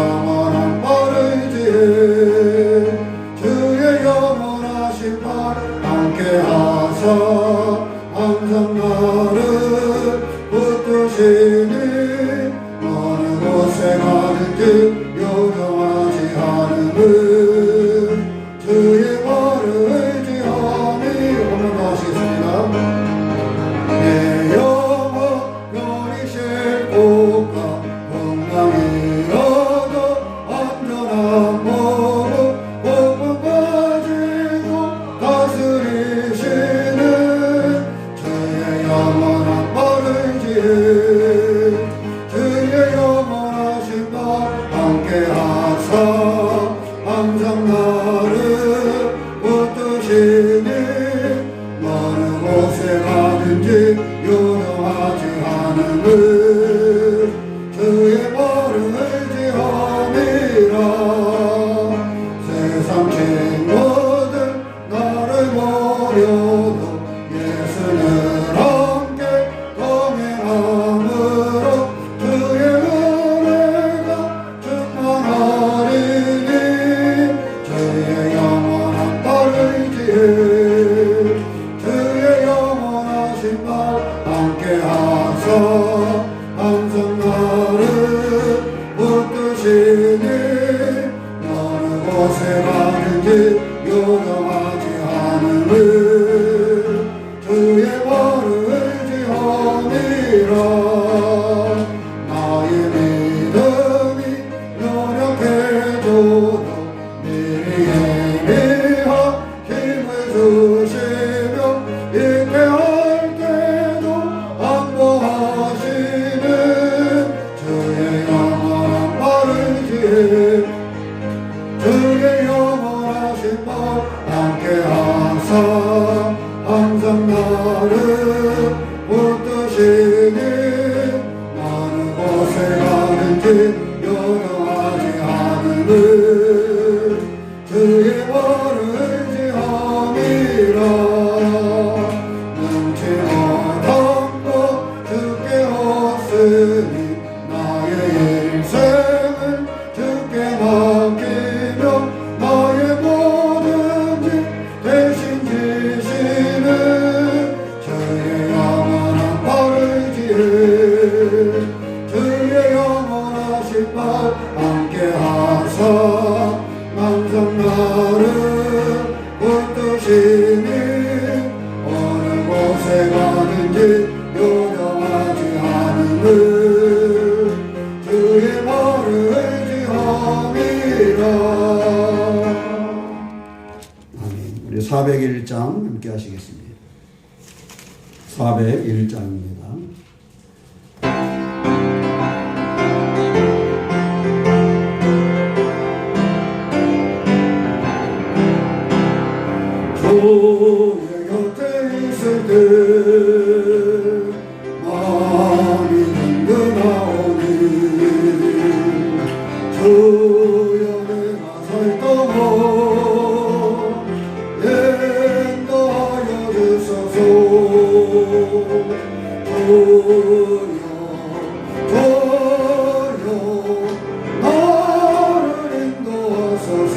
영원한 빠르지에 주의 영원하신 발 함께하사 항상 나를 붙드시니 어느 곳에 가든지 요동하지 않음을 주의 말을 의지하니 오늘 하시겠습니다. 내 영혼 영원히 쉴 곳과 건강이라도 안전한 몸은 복분 가지고 다스리시는 주의 영원한 빠르지에 주의 영원하신 발 함께하사 항상 나를 붙드시니 어느 곳에 가든지 요동하지 않음을 주의 말을 의지함이라. 세상 친구들 나를 버려도 예수는 함께 동행함으로 주의 은혜가 충만하리니 주의 영원한 빠르지에 주의 영원하신 발 함께하사 항상 나를 붙드시니 어느 곳에 가든지 요동하지 않음을 주의 말을 의지함이라. 나의 믿음이 연약해져도 미리 예비한 힘을 주시며 잊게 할 때도 안보하시는 주의 영원한 빠르지에 주의 영원하신 발 함께하사 항상 나를 붙드시니 어느 곳에 가든지 요동하지 않음을 주의 말을 의지함이라. 능치 못한 것 주께 없으니 나의 인생을 주께 맡기며 나의 모든 일 대신 지시는 주의 영원한 빠르지에 주의 영원하신 발 함께하사 항상 나를 붙드시니 어느 곳에 가든지 요동하지 않음을 주의 말을 의지함이라. 아멘. 우리 401장 함께 하시겠습니다. 401장입니다. 주의 곁에 있을 때 마음이 든든하오니 주여 내가 살도록 인도하여 주소서. 주여 나를 인도하소서.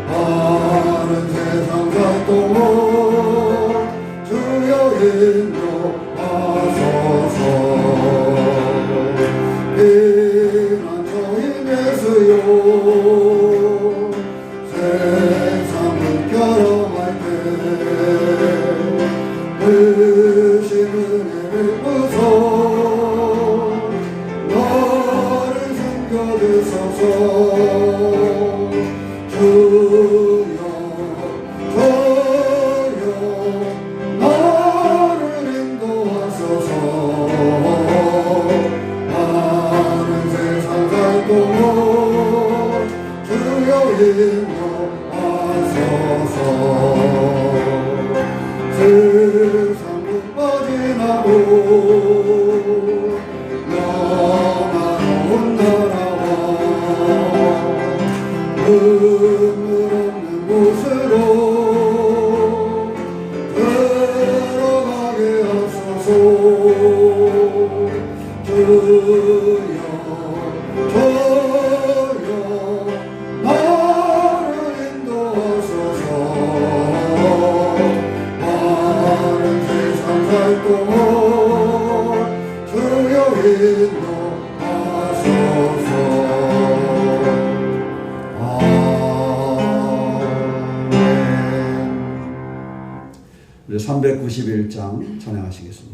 다른 세상 살도록 주여 인도하소서. 피난처인 예수여 세상을 결함할 때 크신 은혜를 부서 나를 숨겨주소서. 주여 나를 인도하소서. 다른 세상 살도록 주여 인도하소서. 세상 끝까지나고 영원한 나라와 눈물 없는 곳으로 들어가게 하소서. 주여 391장 찬양하시겠습니다.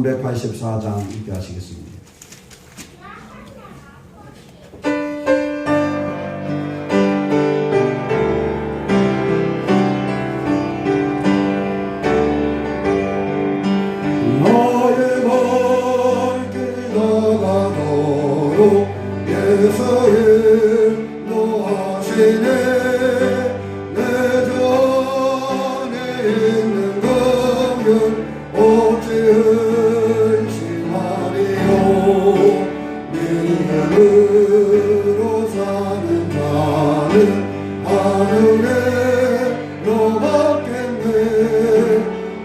384장 읽게 하시겠습니다. 나의 발길 나가도록 예수 인도하시네. 내 전에 있는 긍휼 어찌 의심하리요. 믿음으로 사는 자는 하늘에 너밖겠네.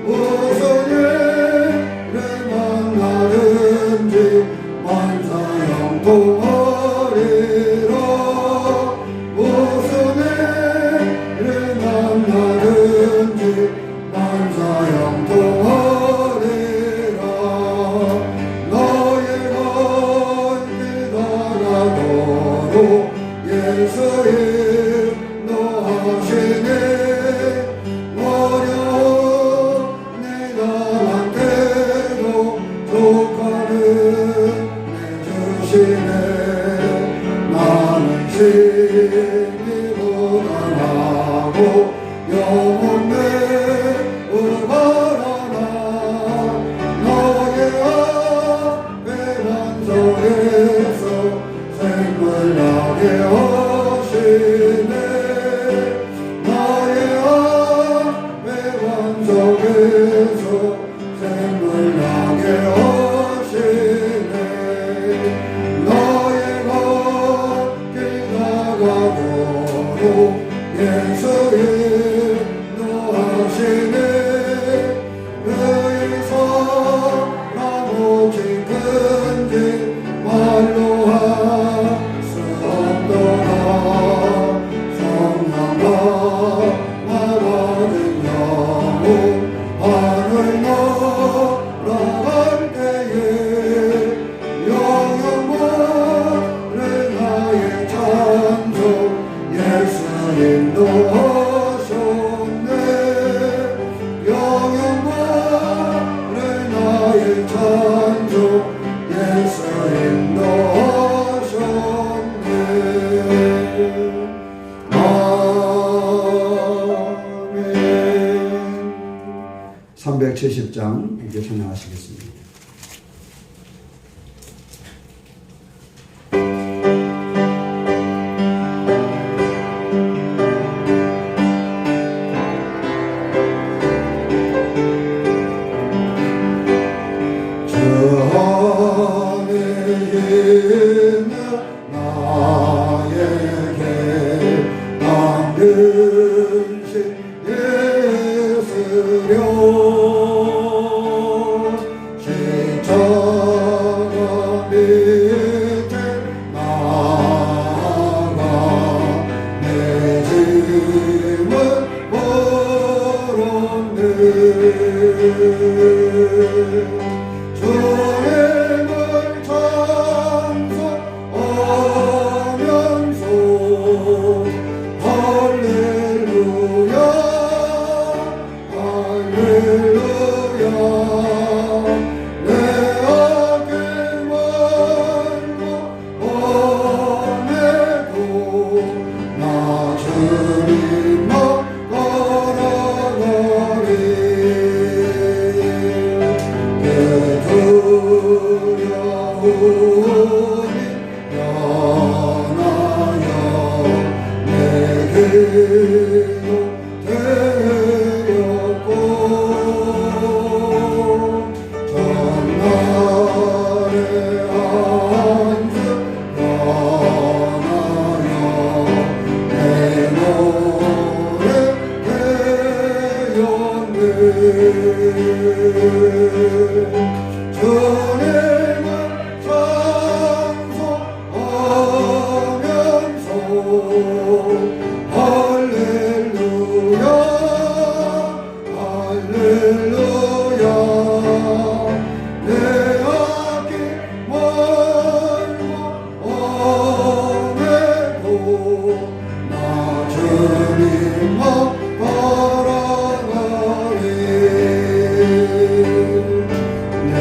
무슨 일을 만나든지 만사형통하리라. 무슨 일을 만나든지 만사형통하리라. 너의 걸길 나가도록 예수 인도하시네. 어려운 내가 한테도 조건을 내주시네. 나는 시기보다 나고 영혼 매우 바라나. 너의 앞에 반석에서 생물 나게 하시네. 나의 앞에 반석에서 생물 나게 하시네. 너의 걷길 나가도록 예수 인도하시네. 그의 사랑 오직 큰지 말로 할 수 없도다. 성령과 말하는 영혼 하늘 날아갈 때에 영영모를 나의 찬송 예수 인도하셨네. 영영모를 나의 찬송 예수 인도하셨네. 아멘. 370장 이제 찬양하시겠습니다. 저 안에 있는 나에게 당근신 예수려. 십자가 밑에 나아가 내 짐을 벌었네. 주님을 찬송하면서 할렐루야 할렐루야. 내 악을 말로 보내도 나 주님만 걸어가리. 두려움이 떠나여 내게로 되었고. 전날의 안수 떠나여 내 노래 되었네. 주님을 찬송하면서 할렐루야 할렐루야. 내 악이 멀고 엄해도 나 주님만 바라가리. 내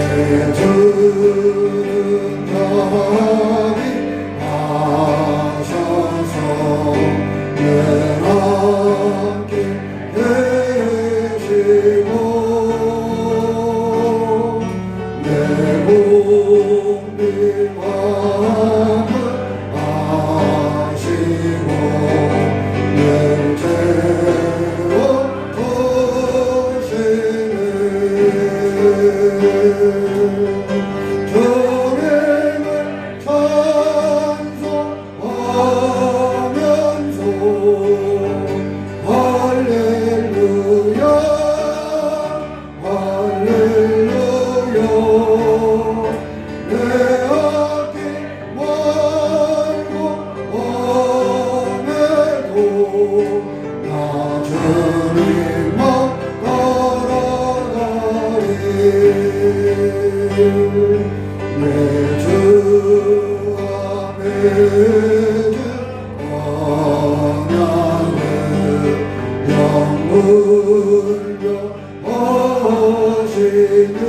하시네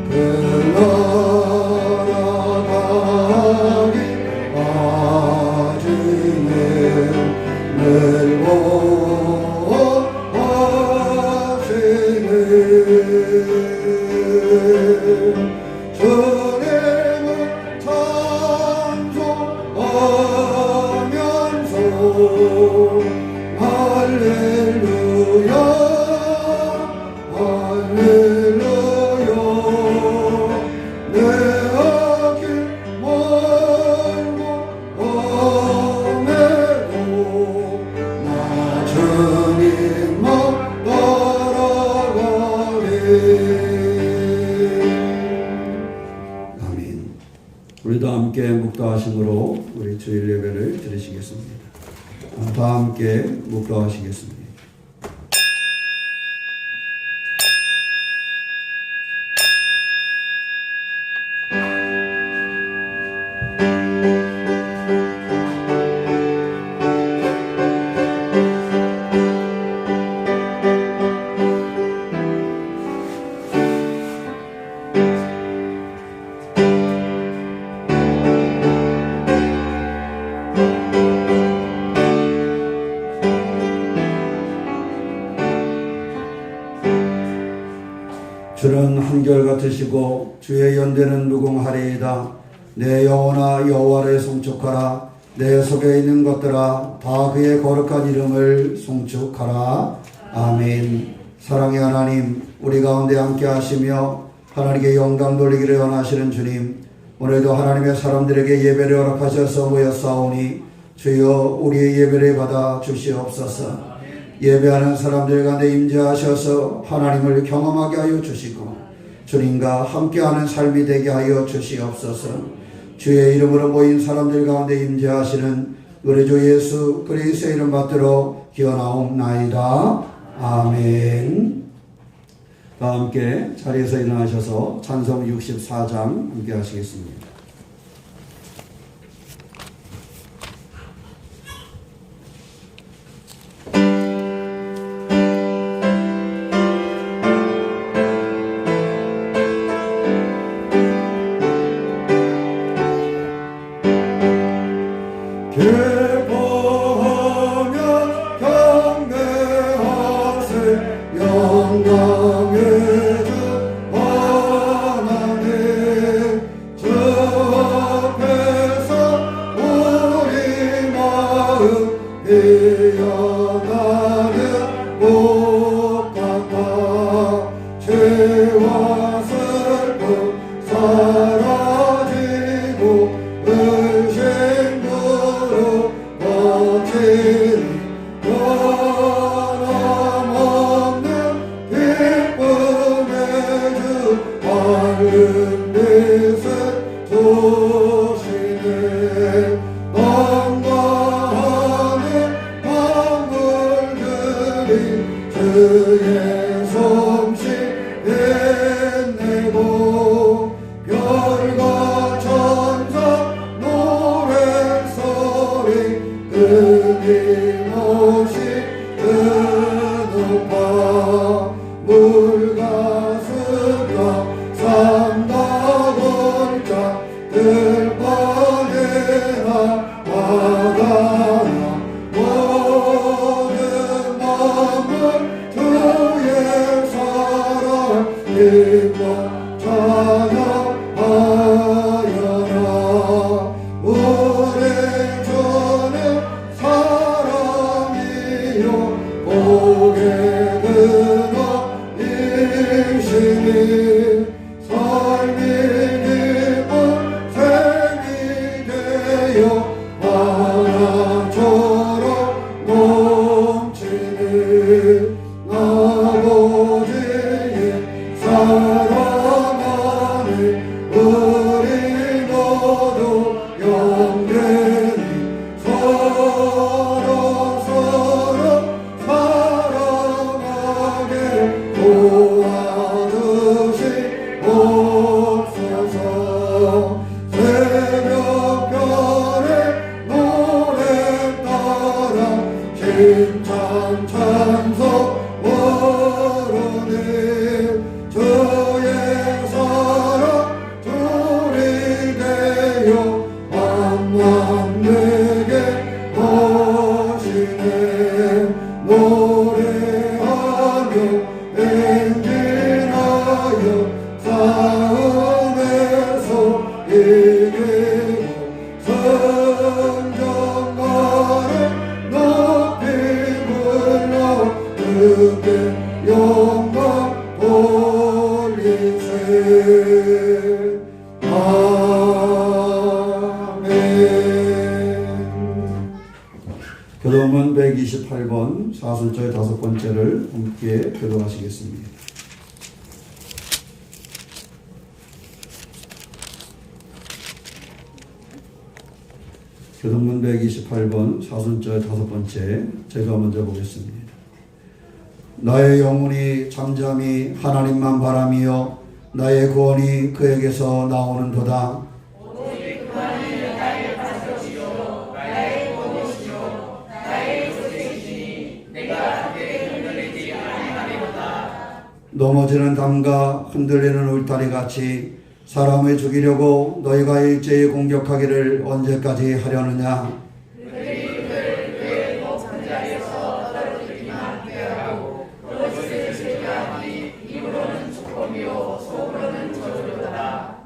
그 나라 가기 아직은 늙어하시네 주님을 찬송하면서 할렐루야 할렐루야 내 아길 멀고 험해도 나 주님만 따라가리 아멘. 우리도 함께 묵도하심으로 우리 주일 예배를 드리시겠습니다. 다 함께 묵도하시겠습니다. 주는 한결같으시고 주의 연대는 무궁하리이다. 내 영혼아 여호와를 송축하라. 내 속에 있는 것들아 다 그의 거룩한 이름을 송축하라. 아멘. 사랑의 하나님, 우리 가운데 함께 하시며 하나님께 영광 돌리기를 원하시는 주님, 오늘도 하나님의 사람들에게 예배를 허락하셔서 모였사오니 주여 우리의 예배를 받아 주시옵소서. 예배하는 사람들 가운데 임재하셔서 하나님을 경험하게 하여 주시고 주님과 함께하는 삶이 되게 하여 주시옵소서. 주의 이름으로 모인 사람들 가운데 임재하시는 우리 주 예수 그리스도의 이름 받들어 기원하옵나이다. 아멘. 다 함께 자리에서 일어나셔서 찬송 64장 함께 하시겠습니다. 기뻐하며 경배하세 영광의 주 하나님 주 앞에서 우리 마음 피어나는 것 같아 죄와 슬픔 사라지고 의심으로 거칠이 변함없는 기쁨의 주 밝은 빛을 주시네 반가워하는 만물들이 주의 솜씨 빛내고 별과 천사 노랫소리 끊임없이 드높아 물과 습과 산과 골짜 들판이나 바다나 모든 만물 주의 사랑 기뻐 찬양하여라. 우리 주는 사랑이요 복의 근원이시니 삶이 기쁜 생이 되어 바다처럼 넘치니 아버지의 사랑하니 우리 모두 영원히 서로 사랑하게 찬송으로는 주의 사랑 조리되어 만남 내게 오시네 노래하며 행진하여 싸움에서 이기고 성전가를 높이 불러 그게 영광 돌리세 아멘. 교도문 128번 사순절 5번째를 함께 교도하시겠습니다. 교도문 128번 사순절 5번째 제가 먼저 보겠습니다. 나의 영혼이 잠잠히 하나님만 바라며 나의 구원이 그에게서 나오는도다. 넘어지는 담과 흔들리는 울타리 같이 사람을 죽이려고 너희가 일제히 공격하기를 언제까지 하려느냐.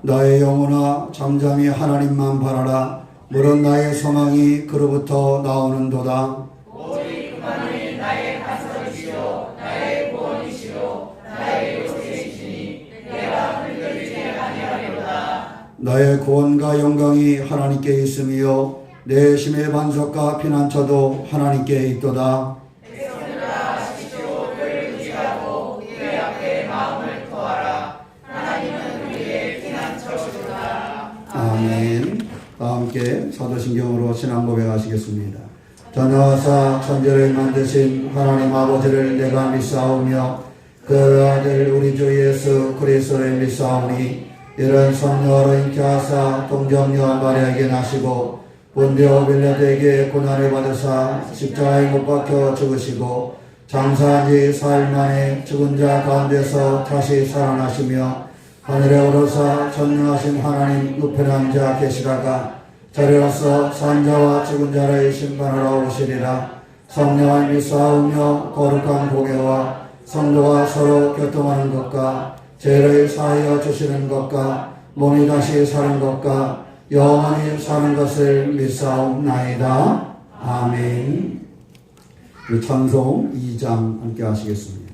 나의 영혼아 잠잠히 하나님만 바라라. 물은 나의 소망이 그로부터 나오는도다. 나의 구원과 영광이 하나님께 있으며 내 힘의 반석과 피난처도 하나님께 있도다. 아멘. 다 함께 사도신경으로 신앙 고백하시겠습니다. 전하사 천지를 만드신 하나님 아버지를 내가 믿사오며 그 아들 우리 주 예수 그리스도를 믿사오니 이런 성령으로 잉태하사 동정녀 마리아에게 나시고 본디오 빌라도에게 고난을 받으사 십자가에 못 박혀 죽으시고 장사한 지 사흘 만에 죽은 자 가운데서 다시 살아나시며 하늘에 오르사 전능하신 하나님 우편에 앉아 계시다가 자리로서 산 자와 죽은 자를 심판하러 오시리라. 성령을 믿사오며 거룩한 공예와 성도가 서로 교통하는 것과 죄를 사하여 주시는 것과 몸이 다시 사는 것과 영원히 사는 것을 믿사옵나이다. 아멘. 찬송 2장 함께 하시겠습니다.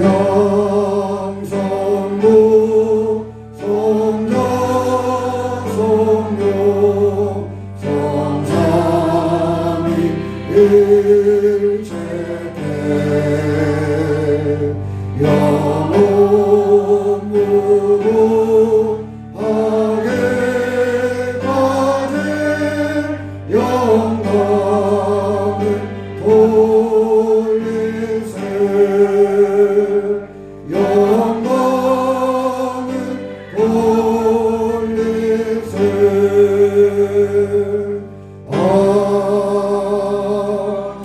찬양 성부 성자 성령 성삼위 일체대 영원 무궁하게 가진 영광을 돌리세 영광을 돌리세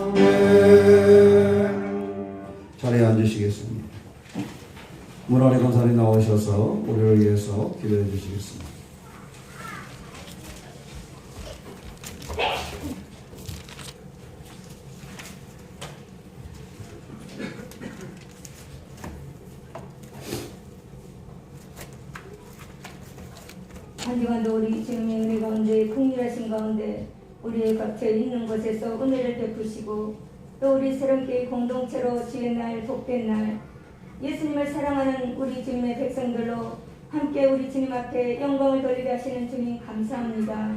아멘. 자리에 앉으시겠습니다. 문화리 권사님 나오셔서 우리를 위해서 기도해 주시겠습니다. 한 주간도 우리 주님의 은혜 가운데 풍요하신 가운데 우리의 각처 있는 곳에서 은혜를 베푸시고 또 우리 새롭게 공동체로 주의 날 복된 날 예수님을 사랑하는 우리 주님의 백성들로 함께 우리 주님 앞에 영광을 돌리게 하시는 주님 감사합니다.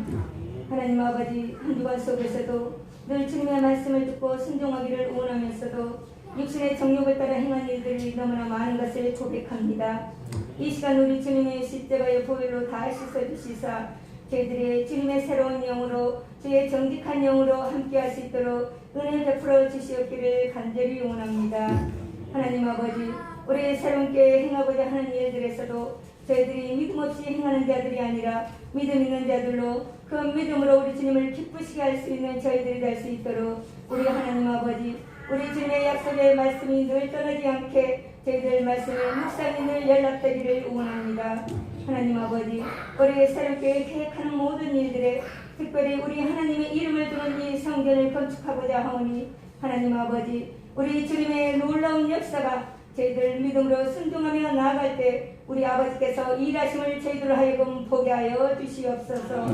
하나님 아버지 한 주간 속에서도 늘 주님의 말씀을 듣고 순종하기를 원하면서도 육신의 정욕을 따라 행한 일들이 너무나 많은 것을 고백합니다. 이 시간 우리 주님의 십자가의 보혈로 다 씻어주시사 저희들의 주님의 새로운 영으로 주의 정직한 영으로 함께할 수 있도록 은혜 베풀어 주시옵기를 간절히 원합니다. 하나님 아버지 우리 새롭게 행하고자 하는 일들에서도 저희들이 믿음 없이 행하는 자들이 아니라 믿음 있는 자들로 그 믿음으로 우리 주님을 기쁘시게 할 수 있는 저희들이 될 수 있도록 우리 하나님 아버지, 우리 주님의 약속의 말씀이 늘 떠나지 않게 저희들 말씀에 묵상이 늘 연락되기를 원합니다. 하나님 아버지, 우리 새롭게 계획하는 모든 일들에 특별히 우리 하나님의 이름을 두는 이 성전을 건축하고자 하오니 하나님 아버지, 우리 주님의 놀라운 역사가 저희들 믿음으로 순종하며 나아갈 때 우리 아버지께서 일하심을 저희들 하여금 보게 하여 주시옵소서.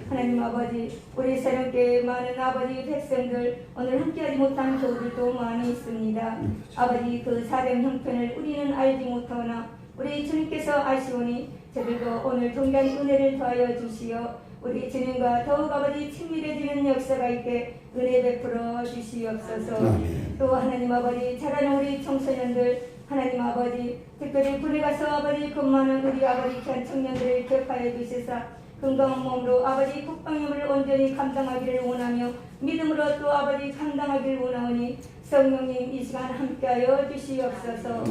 하나님 아버지, 우리 새롭게 많은 아버지 백성들 오늘 함께하지 못한 교우들도 많이 있습니다. 아버지, 그 사령 형편을 우리는 알지 못하나 우리 주님께서 아시오니 저들도 오늘 동일한 은혜를 더하여 주시어 우리 주님과 더욱 아버지 친밀해지는 역사가 있게 은혜 베풀어 주시옵소서. 또 하나님 아버지, 자라는 우리 청소년들 하나님 아버지, 특별히 군에 가서 아버지 근무하는 우리 아버지 귀한 청년들을 기억하여 주시사 건강한 몸으로 아버지 국방임을 온전히 감당하기를 원하며 믿음으로 또 아버지 감당하기를 원하오니 성령님 이 시간 함께하여 주시옵소서.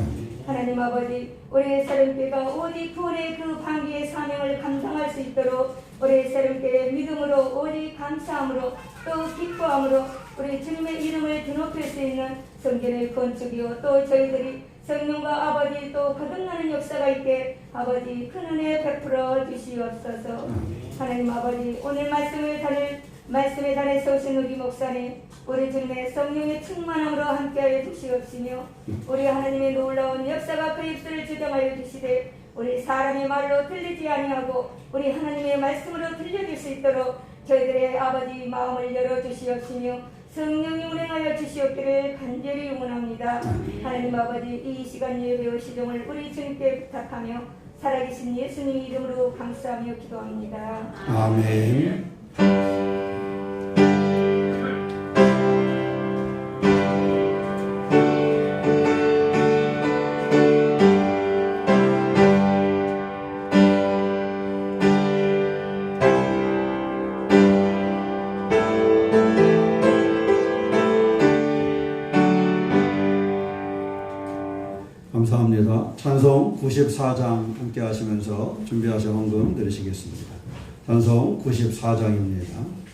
하나님 아버지, 우리 새롬교회가 오직 구원의 그 방기의 사명을 감당할 수 있도록 우리 새롬교회 믿음으로 오직 감사함으로 또 기뻐함으로 우리 주님의 이름을 드높일 수 있는 성전의 건축이요 또 저희들이 성령과 아버지 또 거듭나는 역사가 있게 아버지 큰 은혜 베풀어 주시옵소서. 하나님 아버지, 오늘 말씀의 단에서 오신 우리 목사님 우리 주님의 성령의 충만함으로 함께하여 주시옵시며 우리 하나님의 놀라운 역사가 그 입술을 주장하여 주시되 우리 사람의 말로 들리지 아니하고 우리 하나님의 말씀으로 들려줄 수 있도록 저희들의 아버지 마음을 열어주시옵시며 성령이 운행하여 주시옵기를 간절히 응원합니다. 하나님 아버지, 이 시간 예배의 시종을 우리 주님께 부탁하며 살아계신 예수님 이름으로 감사하며 기도합니다. 아멘. 감사합니다. 찬송 94장 함께 하시면서 준비하셔 헌금 드리시겠습니다. 찬송 94장입니다.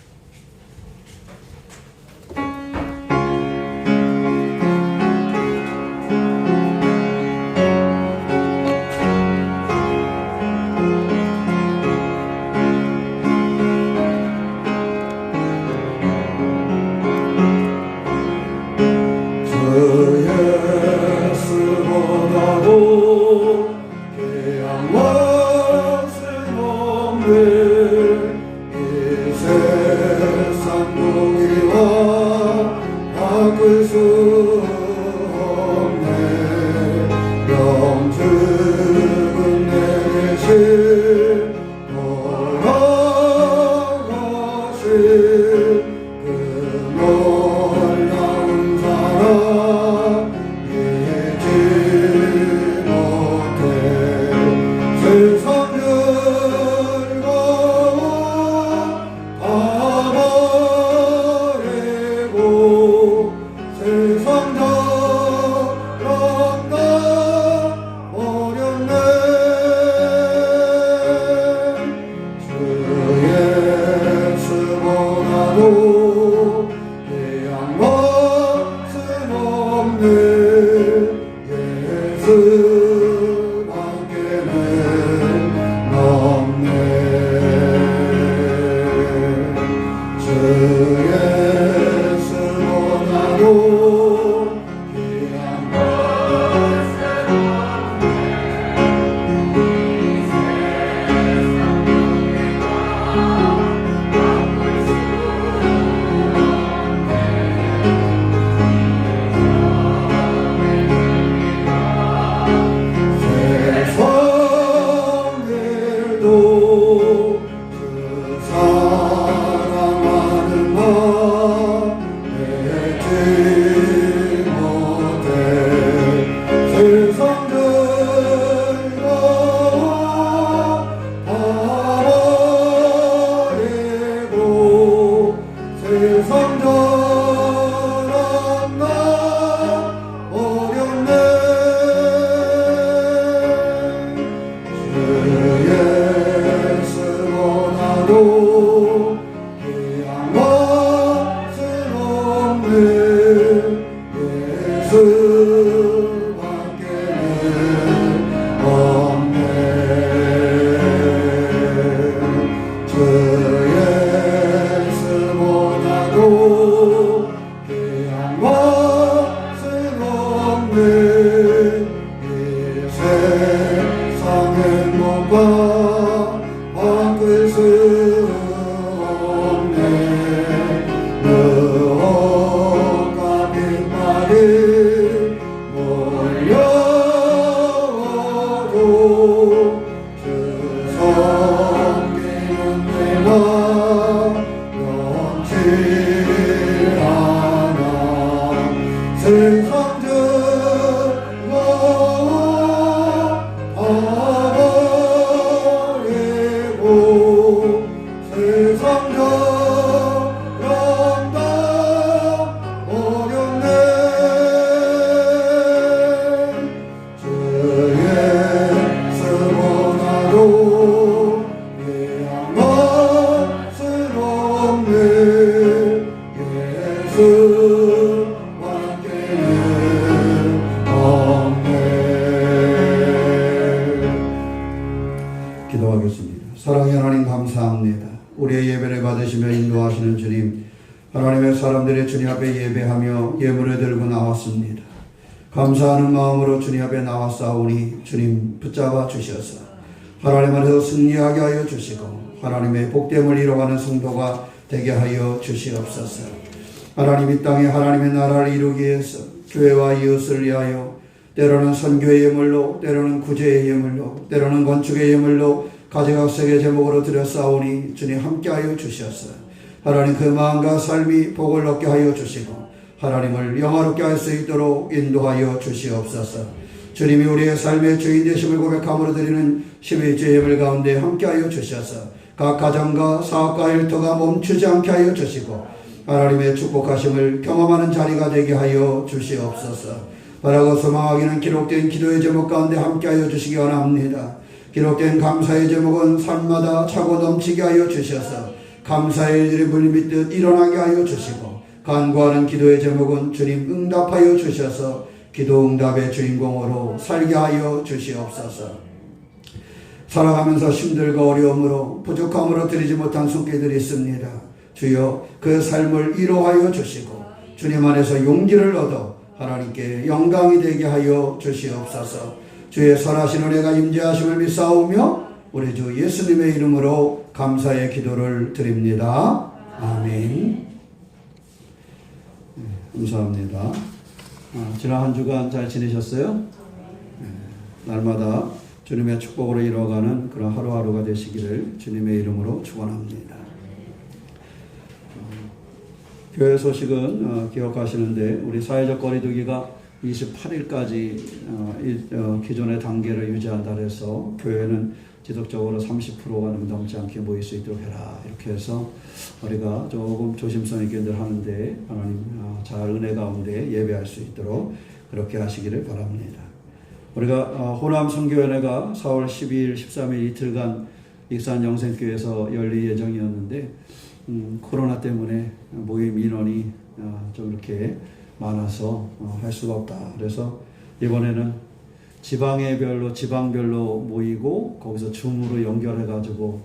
사랑의 하나님 감사합니다. 우리의 예배를 받으시며 인도하시는 주님, 하나님의 사람들의 주님 앞에 예배하며 예물을 들고 나왔습니다. 감사하는 마음으로 주님 앞에 나왔사오니 주님 붙잡아 주셔서 하나님 안에서 승리하게 하여 주시고 하나님의 복됨을 이뤄가는 성도가 되게 하여 주시옵소서. 하나님 이 땅에 하나님의 나라를 이루기 위해서 교회와 이웃을 위하여 때로는 선교의 예물로, 때로는 구제의 예물로, 때로는 건축의 예물로 가지각색의 제목으로 드렸사오니 주님 함께하여 주셔서 하나님 그 마음과 삶이 복을 얻게 하여 주시고 하나님을 영화롭게 할 수 있도록 인도하여 주시옵소서. 주님이 우리의 삶의 주인 되심을 고백함으로 드리는 11주 예물 가운데 함께하여 주셔서 각 가정과 사업과 일터가 멈추지 않게 하여 주시고 하나님의 축복하심을 경험하는 자리가 되게 하여 주시옵소서. 바라고 소망하기는 기록된 기도의 제목 가운데 함께하여 주시기 원합니다. 기록된 감사의 제목은 삶마다 차고 넘치게 하여 주셔서 감사의 일들이 물밀듯 일어나게 하여 주시고 간구하는 기도의 제목은 주님 응답하여 주셔서 기도 응답의 주인공으로 살게 하여 주시옵소서. 살아가면서 힘들고 어려움으로 부족함으로 드리지 못한 손길들이 있습니다. 주여 그 삶을 위로하여 주시고 주님 안에서 용기를 얻어 하나님께 영광이 되게 하여 주시옵소서. 주의 선하신 은혜가 임재하심을 믿사오며 우리 주 예수님의 이름으로 감사의 기도를 드립니다. 아멘. 감사합니다. 지난 한 주간 잘 지내셨어요? 날마다 주님의 축복으로 이루어가는 그런 하루하루가 되시기를 주님의 이름으로 축원합니다. 교회 소식은 기억하시는데 우리 사회적 거리두기가 28일까지 기존의 단계를 유지한다 해서 교회는 지속적으로 30%가 넘지 않게 모일 수 있도록 해라 이렇게 해서 우리가 조금 조심성 있게 늘 하는데 하나님 잘 은혜 가운데 예배할 수 있도록 그렇게 하시기를 바랍니다. 우리가 호남 선교연회가 4월 12일 13일 이틀간 익산 영생교회에서 열릴 예정이었는데 코로나 때문에 모임 인원이 좀 이렇게 많아서 할 수가 없다. 그래서 이번에는 지방별로 모이고 거기서 줌으로 연결해가지고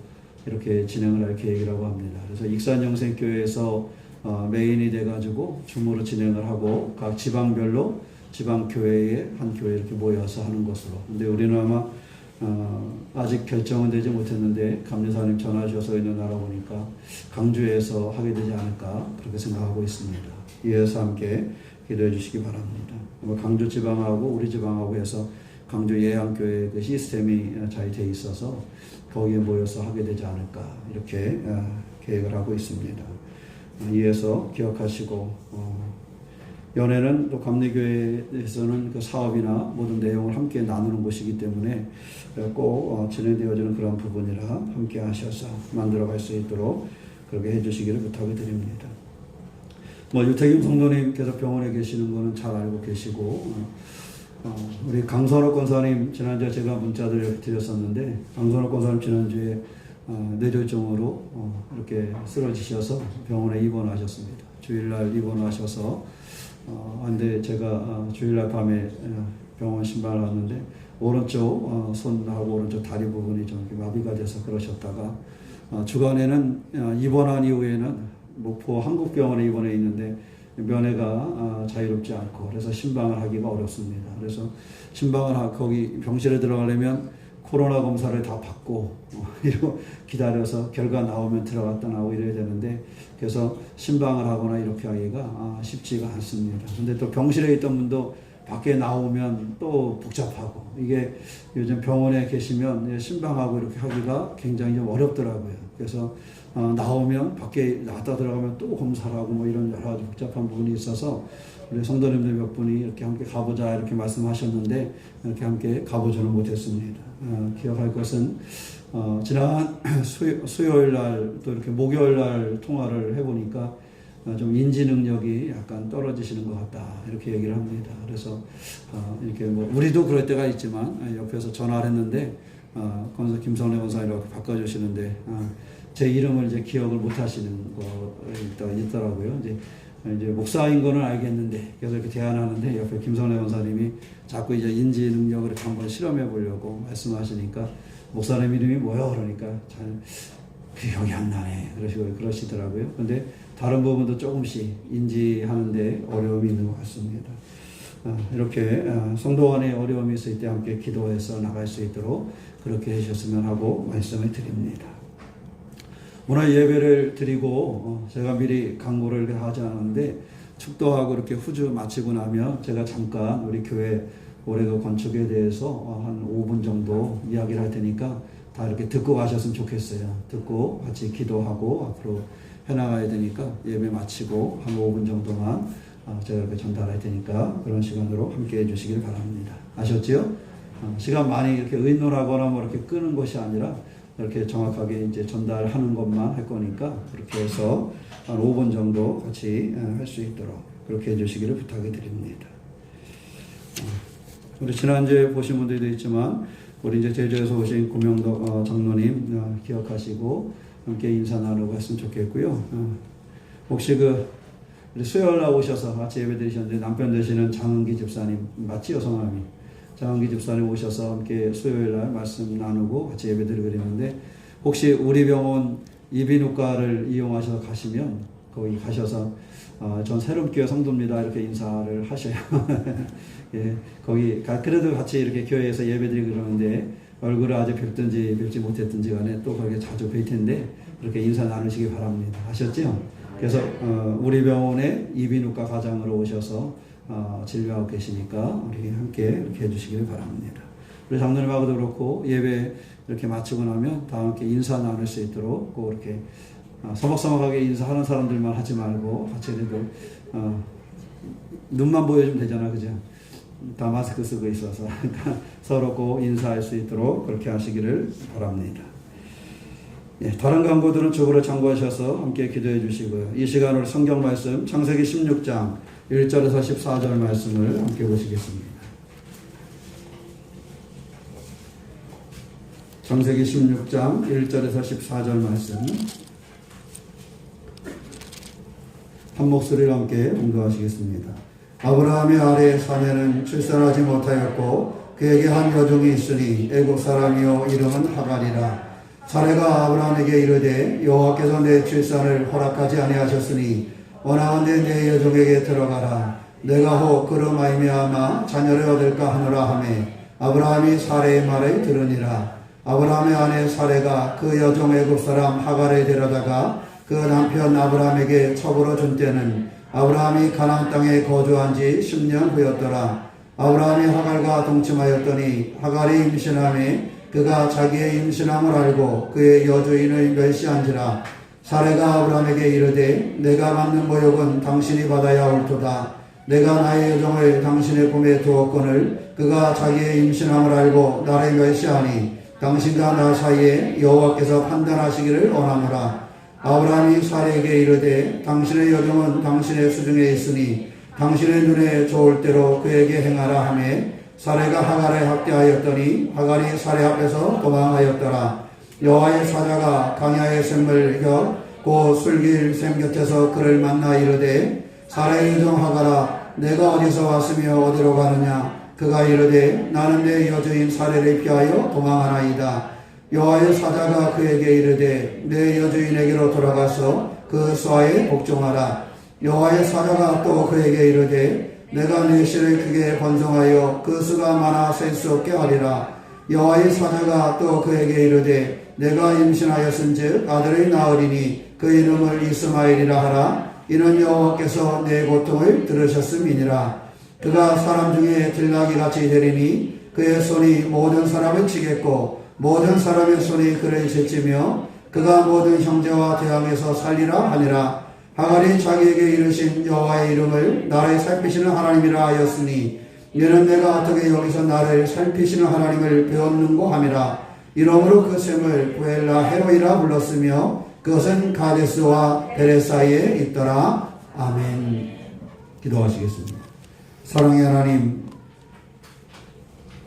이렇게 진행을 할 계획이라고 합니다. 그래서 익산 영생교회에서 메인이 돼가지고 줌으로 진행을 하고 각 지방별로 지방교회에 한 교회 이렇게 모여서 하는 것으로. 근데 우리는 아마 아직 결정은 되지 못했는데 감리사님 전화 주셔서 있는 알아보니까 강주에서 하게 되지 않을까 그렇게 생각하고 있습니다. 이에서 함께 기도해 주시기 바랍니다. 강주 지방하고 우리 지방하고 해서 강주 예양교회 그 시스템이 잘 돼 있어서 거기에 모여서 하게 되지 않을까 이렇게 계획을 하고 있습니다. 이에서 기억하시고 연회는 또 감리교회에서는 그 사업이나 모든 내용을 함께 나누는 곳이기 때문에 꼭 진행되어지는 그런 부분이라 함께 하셔서 만들어갈 수 있도록 그렇게 해주시기를 부탁을 드립니다. 유태김 성도님께서 병원에 계시는 거는 잘 알고 계시고 우리 강선호 권사님 지난주에 제가 문자를 드렸었는데 강선호 권사님 지난주에 뇌졸중으로 이렇게 쓰러지셔서 병원에 입원하셨습니다. 주일날 입원하셔서 근데 제가 주일날 밤에 병원 신방을 왔는데 오른쪽 손하고 오른쪽 다리 부분이 좀 마비가 돼서 그러셨다가 주간에는 입원한 이후에는 목포 한국병원에 입원해 있는데 면회가 자유롭지 않고 그래서 신방을 하기가 어렵습니다. 그래서 신방을 거기 병실에 들어가려면 코로나 검사를 다 받고 이러고 기다려서 결과 나오면 들어갔다 나오고 이래야 되는데 그래서 신방을 하거나 이렇게 하기가 쉽지가 않습니다. 근데 또 병실에 있던 분도 밖에 나오면 또 복잡하고 이게 요즘 병원에 계시면 신방하고 이렇게 하기가 굉장히 좀 어렵더라고요. 그래서 나오면 밖에 나왔다 들어가면 또 검사를 하고 이런 여러 가지 복잡한 부분이 있어서 우리 성도님들 몇 분이 이렇게 함께 가보자 이렇게 말씀하셨는데 이렇게 함께 가보지는 못했습니다. 기억할 것은 지난 수요일 날 또 이렇게 목요일 날 통화를 해보니까 좀 인지 능력이 약간 떨어지시는 것 같다 이렇게 얘기를 합니다. 그래서 이렇게 우리도 그럴 때가 있지만 옆에서 전화를 했는데 김성래 권사님이라고 바꿔주시는데 제 이름을 이제 기억을 못 하시는 거 있더라고요. 이제 목사인 거는 알겠는데 계속 이렇게 대안하는데 옆에 김성래 권사님이 자꾸 이제 인지 능력을 한번 실험해 보려고 말씀하시니까 목사님 이름이 뭐야? 그러니까 잘 기억이 안 나네. 그러시더라고요. 근데 다른 부분도 조금씩 인지하는데 어려움이 있는 것 같습니다. 이렇게 성도 간에 어려움이 있을 때 함께 기도해서 나갈 수 있도록 그렇게 해주셨으면 하고 말씀을 드립니다. 오늘 예배를 드리고 제가 미리 강구를 하지 않았는데 축도하고 이렇게 후주 마치고 나면 제가 잠깐 우리 교회 올해 그 건축에 대해서 한 5분 정도 이야기를 할 테니까 다 이렇게 듣고 가셨으면 좋겠어요. 듣고 같이 기도하고 앞으로 해나가야 되니까 예배 마치고 한 5분 정도만 제가 이렇게 전달할 테니까 그런 시간으로 함께 해주시길 바랍니다. 아셨죠? 시간 많이 이렇게 의논하거나 뭐 이렇게 끄는 것이 아니라 이렇게 정확하게 이제 전달하는 것만 할 거니까 그렇게 해서 한 5분 정도 같이 할 수 있도록 그렇게 해주시기를 부탁을 드립니다. 우리 지난주에 보신 분들도 있지만 우리 이제 제주에서 오신 고명덕 장로님 기억하시고 함께 인사 나누고 했으면 좋겠고요. 혹시 우리 수요일 날 오셔서 같이 예배 드리셨는데 남편 되시는 장은기 집사님 맞지요, 성함이? 장은기 집사님 오셔서 함께 수요일 날 말씀 나누고 같이 예배 드리고 그랬는데 혹시 우리 병원 이비인후과를 이용하셔서 가시면 거기 가셔서 전 새롬교회 성도입니다 이렇게 인사를 하셔요. 예, 거기 그래도 같이 이렇게 교회에서 예배드리고 그러는데 얼굴을 아주 뵙지 못했든지 간에 또 거기에 자주 뵐 텐데 그렇게 인사 나누시기 바랍니다. 아셨죠? 그래서 우리 병원에 이비인후과 과장으로 오셔서 진료하고 계시니까 우리 함께 이렇게 해주시기를 바랍니다. 우리 장로님하고도 그렇고 예배 이렇게 마치고 나면 다 함께 인사 나눌 수 있도록 꼭 이렇게 서먹서먹하게 인사하는 사람들만 하지 말고 같이 그래도 눈만 보여주면 되잖아, 그죠? 다 마스크 쓰고 있어서 서로 꼭 인사할 수 있도록 그렇게 하시기를 바랍니다. 예, 다른 강구들은 주보를 참고하셔서 함께 기도해 주시고요. 이 시간으로 성경 말씀 창세기 16장 1절에서 14절 말씀을 함께 보시겠습니다. 창세기 16장 1절에서 14절 말씀 한 목소리로 함께 공부하시겠습니다. 아브라함의 아내 사내는 출산하지 못하였고 그에게 한 여종이 있으니 애국 사람이요 이름은 하갈이라. 사례가 아브라함에게 이르되 여호와께서 내 출산을 허락하지 아니하셨으니 원하건대 내 여종에게 들어가라. 내가 혹 그로 말미암아 자녀를 얻을까 하노라 하매 아브라함이 사례의 말을 들으니라. 아브라함의 아내 사례가 그 여종 애굽 사람 하갈을 데려다가 그 남편 아브라함에게 첩으로 준 때는 아브라함이 가나안 땅에 거주한 지 10년 후였더라. 아브라함이 하갈과 동침하였더니 하갈이 임신하매 그가 자기의 임신함을 알고 그의 여주인을 멸시한지라. 사례가 아브라함에게 이르되 내가 받는 모욕은 당신이 받아야 옳도다. 내가 나의 여종을 당신의 품에 두었거늘 그가 자기의 임신함을 알고 나를 멸시하니 당신과 나 사이에 여호와께서 판단하시기를 원하노라. 아브라함이 사례에게 이르되 당신의 여종은 당신의 수중에 있으니 당신의 눈에 좋을 대로 그에게 행하라 하매 사례가 하갈을 학대하였더니 하갈이 사례 앞에서 도망하였더라. 여호와의 사자가 광야의 샘을 곧 술길 샘 곁에서 그를 만나 이르되 사례의 여종 하갈아 내가 어디서 왔으며 어디로 가느냐. 그가 이르되 나는 내 여주인 사례를 피하여 도망하나이다. 여호와의 사자가 그에게 이르되 내 여주인에게로 돌아가서 그 수하에 복종하라. 여호와의 사자가 또 그에게 이르되 내가 네 씨를 크게 번성하여 그 수가 많아 셀 수 없게 하리라. 여호와의 사자가 또 그에게 이르되 내가 임신하였은즉 아들을 낳으리니 그 이름을 이스마엘이라 하라. 이는 여호와께서 내 고통을 들으셨음이니라. 그가 사람 중에 들나귀같이 되리니 그의 손이 모든 사람을 치겠고 모든 사람의 손이 그를 제치며 그가 모든 형제와 대항해서 살리라 하니라. 하갈이 자기에게 이르신 여호와의 이름을 나를 살피시는 하나님이라 하였으니 이는 내가 어떻게 여기서 나를 살피시는 하나님을 배웠는고 함이라. 이러므로 그 샘을 부엘라 헤로이라 불렀으며 그것은 가데스와 베레 사이에 있더라. 아멘. 기도하시겠습니다. 사랑의 하나님,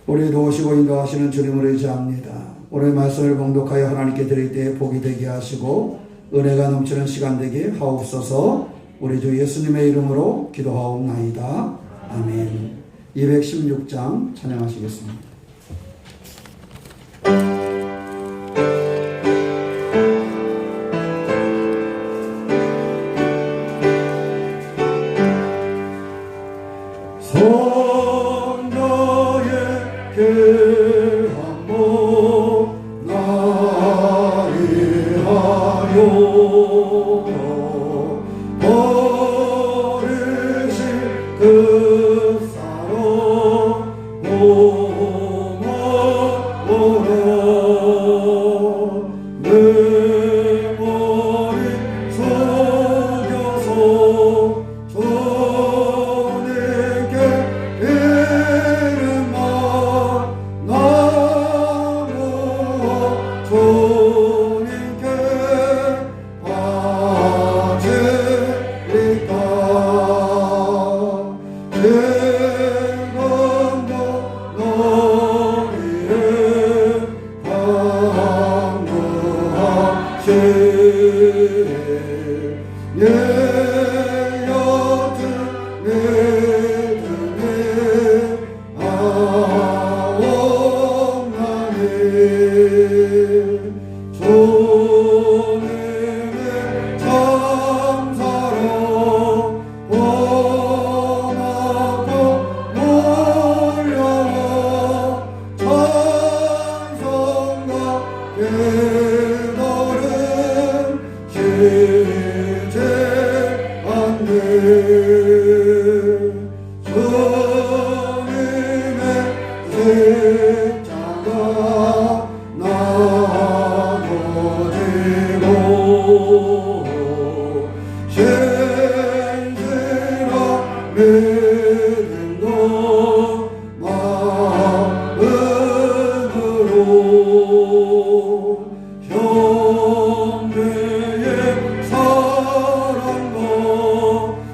우리 도우시고 인도하시는 주님을 의지합니다. 오늘 말씀을 봉독하여 하나님께 드릴 때 복이 되게 하시고 은혜가 넘치는 시간 되게 하옵소서. 우리 주 예수님의 이름으로 기도하옵나이다. 아멘. 216장 찬양하시겠습니다. 성자의 한모 나이하여 버르신 급사로 오모오라 내 머리 속여서 주님께 이름만 나누어 주님께 바치리까 지금도 너희의 강구하시 예 여튼 내 등에 아옵나니 주님의 참사랑 원하고 놀려와 찬송과 깨달음 시제 않네 주님의 십자가 나눠지고 신실한 믿음도 마음으로 형제의 사랑과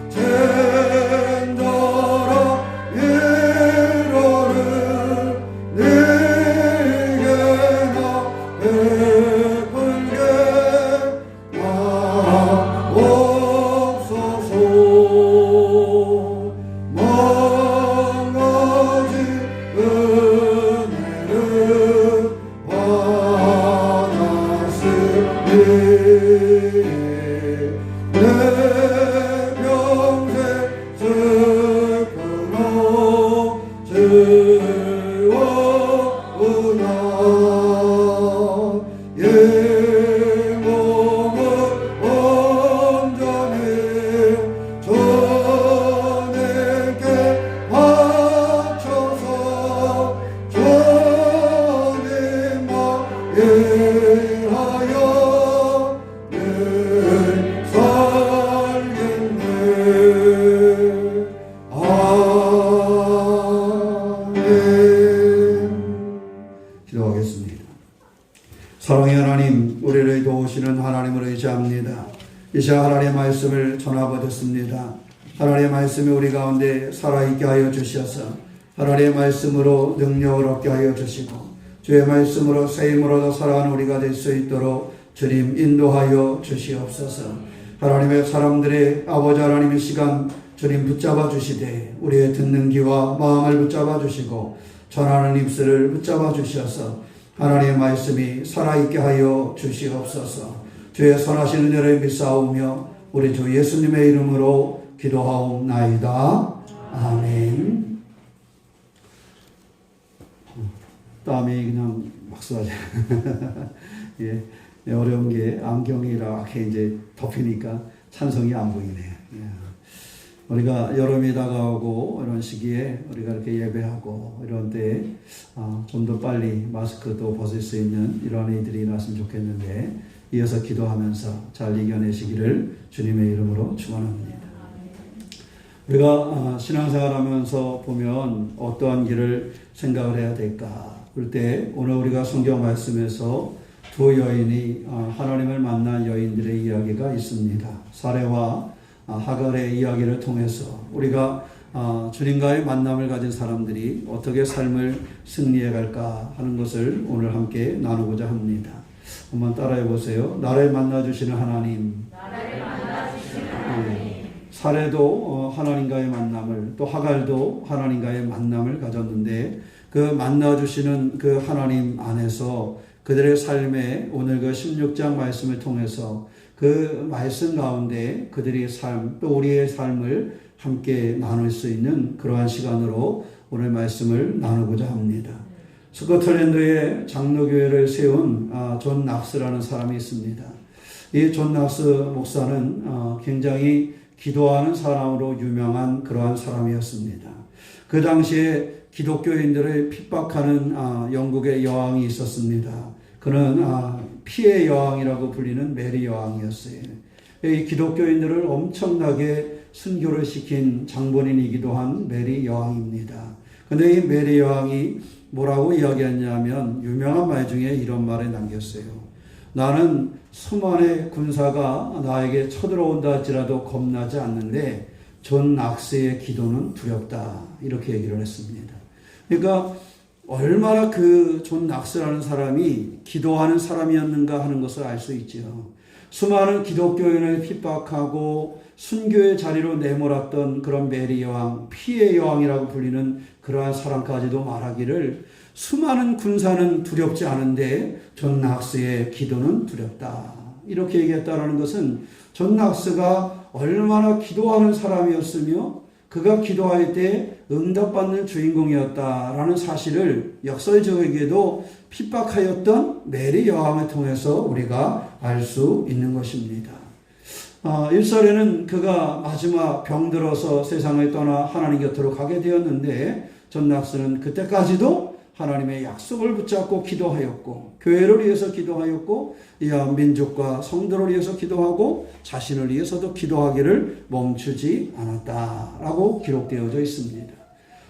젠더라 이러를 네게나 베풀게 하옵소서 만가지 은혜를 받았으니 내 평생 슬픔으로 지워오나 예 몸을 온전히 주님께 바쳐서 주님만 예하여 늘 살겠네 아멘. 기도하겠습니다. 사랑의 하나님, 우리를 도우시는 하나님을 의지합니다. 이 시간 하나님의 말씀을 전하받았습니다. 하나님의 말씀이 우리 가운데 살아있게 하여 주셔서 하나님의 말씀으로 능력을 얻게 하여 주시고 주의 말씀으로 새 힘을 얻어 살아가는 우리가 될 수 있도록 주님 인도하여 주시옵소서. 하나님의 사람들의 아버지 하나님의 시간 주님 붙잡아 주시되 우리의 듣는 귀와 마음을 붙잡아 주시고 전하는 입술을 붙잡아 주셔서 하나님의 말씀이 살아있게 하여 주시옵소서. 주의 선하신 은혜를 믿사오며 우리 주 예수님의 이름으로 기도하옵나이다. 아멘. 땀이 그냥 막 쏟아져. 예, 어려운 게 안경이 이렇게 이제 덮이니까 찬성이 안 보이네. 예. 우리가 여름이 다가오고 이런 시기에 우리가 이렇게 예배하고 이런 때에 좀 더 빨리 마스크도 벗을 수 있는 이런 일들이 일어났으면 좋겠는데 이어서 기도하면서 잘 이겨내시기를 주님의 이름으로 축원합니다. 우리가 신앙생활하면서 보면 어떠한 길을 생각을 해야 될까? 그럴 때 오늘 우리가 성경 말씀에서 두 여인이 하나님을 만난 여인들의 이야기가 있습니다. 사레와 하갈의 이야기를 통해서 우리가 주님과의 만남을 가진 사람들이 어떻게 삶을 승리해 갈까 하는 것을 오늘 함께 나누고자 합니다. 한번 따라해 보세요. 나를 만나주시는 하나님. 사레도 하나님과의 만남을, 또 하갈도 하나님과의 만남을 가졌는데 그 만나주시는 그 하나님 안에서 그들의 삶에 오늘 그 16장 말씀을 통해서 그 말씀 가운데 그들의 삶, 또 우리의 삶을 함께 나눌 수 있는 그러한 시간으로 오늘 말씀을 나누고자 합니다. 스코틀랜드에 장로교회를 세운 존 낙스라는 사람이 있습니다. 이 존 낙스 목사는 굉장히 기도하는 사람으로 유명한 그러한 사람이었습니다. 그 당시에 기독교인들을 핍박하는 영국의 여왕이 있었습니다. 그는 피해 여왕이라고 불리는 메리 여왕이었어요. 이 기독교인들을 엄청나게 순교를 시킨 장본인이기도 한 메리 여왕입니다. 근데 이 메리 여왕이 뭐라고 이야기했냐면 유명한 말 중에 이런 말을 남겼어요. 나는 수만의 군사가 나에게 쳐들어온다 할지라도 겁나지 않는데 존 낙스의 기도는 두렵다. 이렇게 얘기를 했습니다. 그러니까 얼마나 그 존 낙스라는 사람이 기도하는 사람이었는가 하는 것을 알 수 있죠. 수많은 기독교인을 핍박하고 순교의 자리로 내몰았던 그런 메리 여왕, 피해 여왕이라고 불리는 그러한 사람까지도 말하기를 수많은 군사는 두렵지 않은데 존 낙스의 기도는 두렵다. 이렇게 얘기했다는 것은 존 낙스가 얼마나 기도하는 사람이었으며 그가 기도할 때 응답받는 주인공이었다라는 사실을 역설적이게도 핍박하였던 메리 여왕을 통해서 우리가 알 수 있는 것입니다. 1절에는 그가 마지막 병들어서 세상을 떠나 하나님 곁으로 가게 되었는데 존 낙스는 그때까지도 하나님의 약속을 붙잡고 기도하였고 교회를 위해서 기도하였고 이와 민족과 성도를 위해서 기도하고 자신을 위해서도 기도하기를 멈추지 않았다라고 기록되어져 있습니다.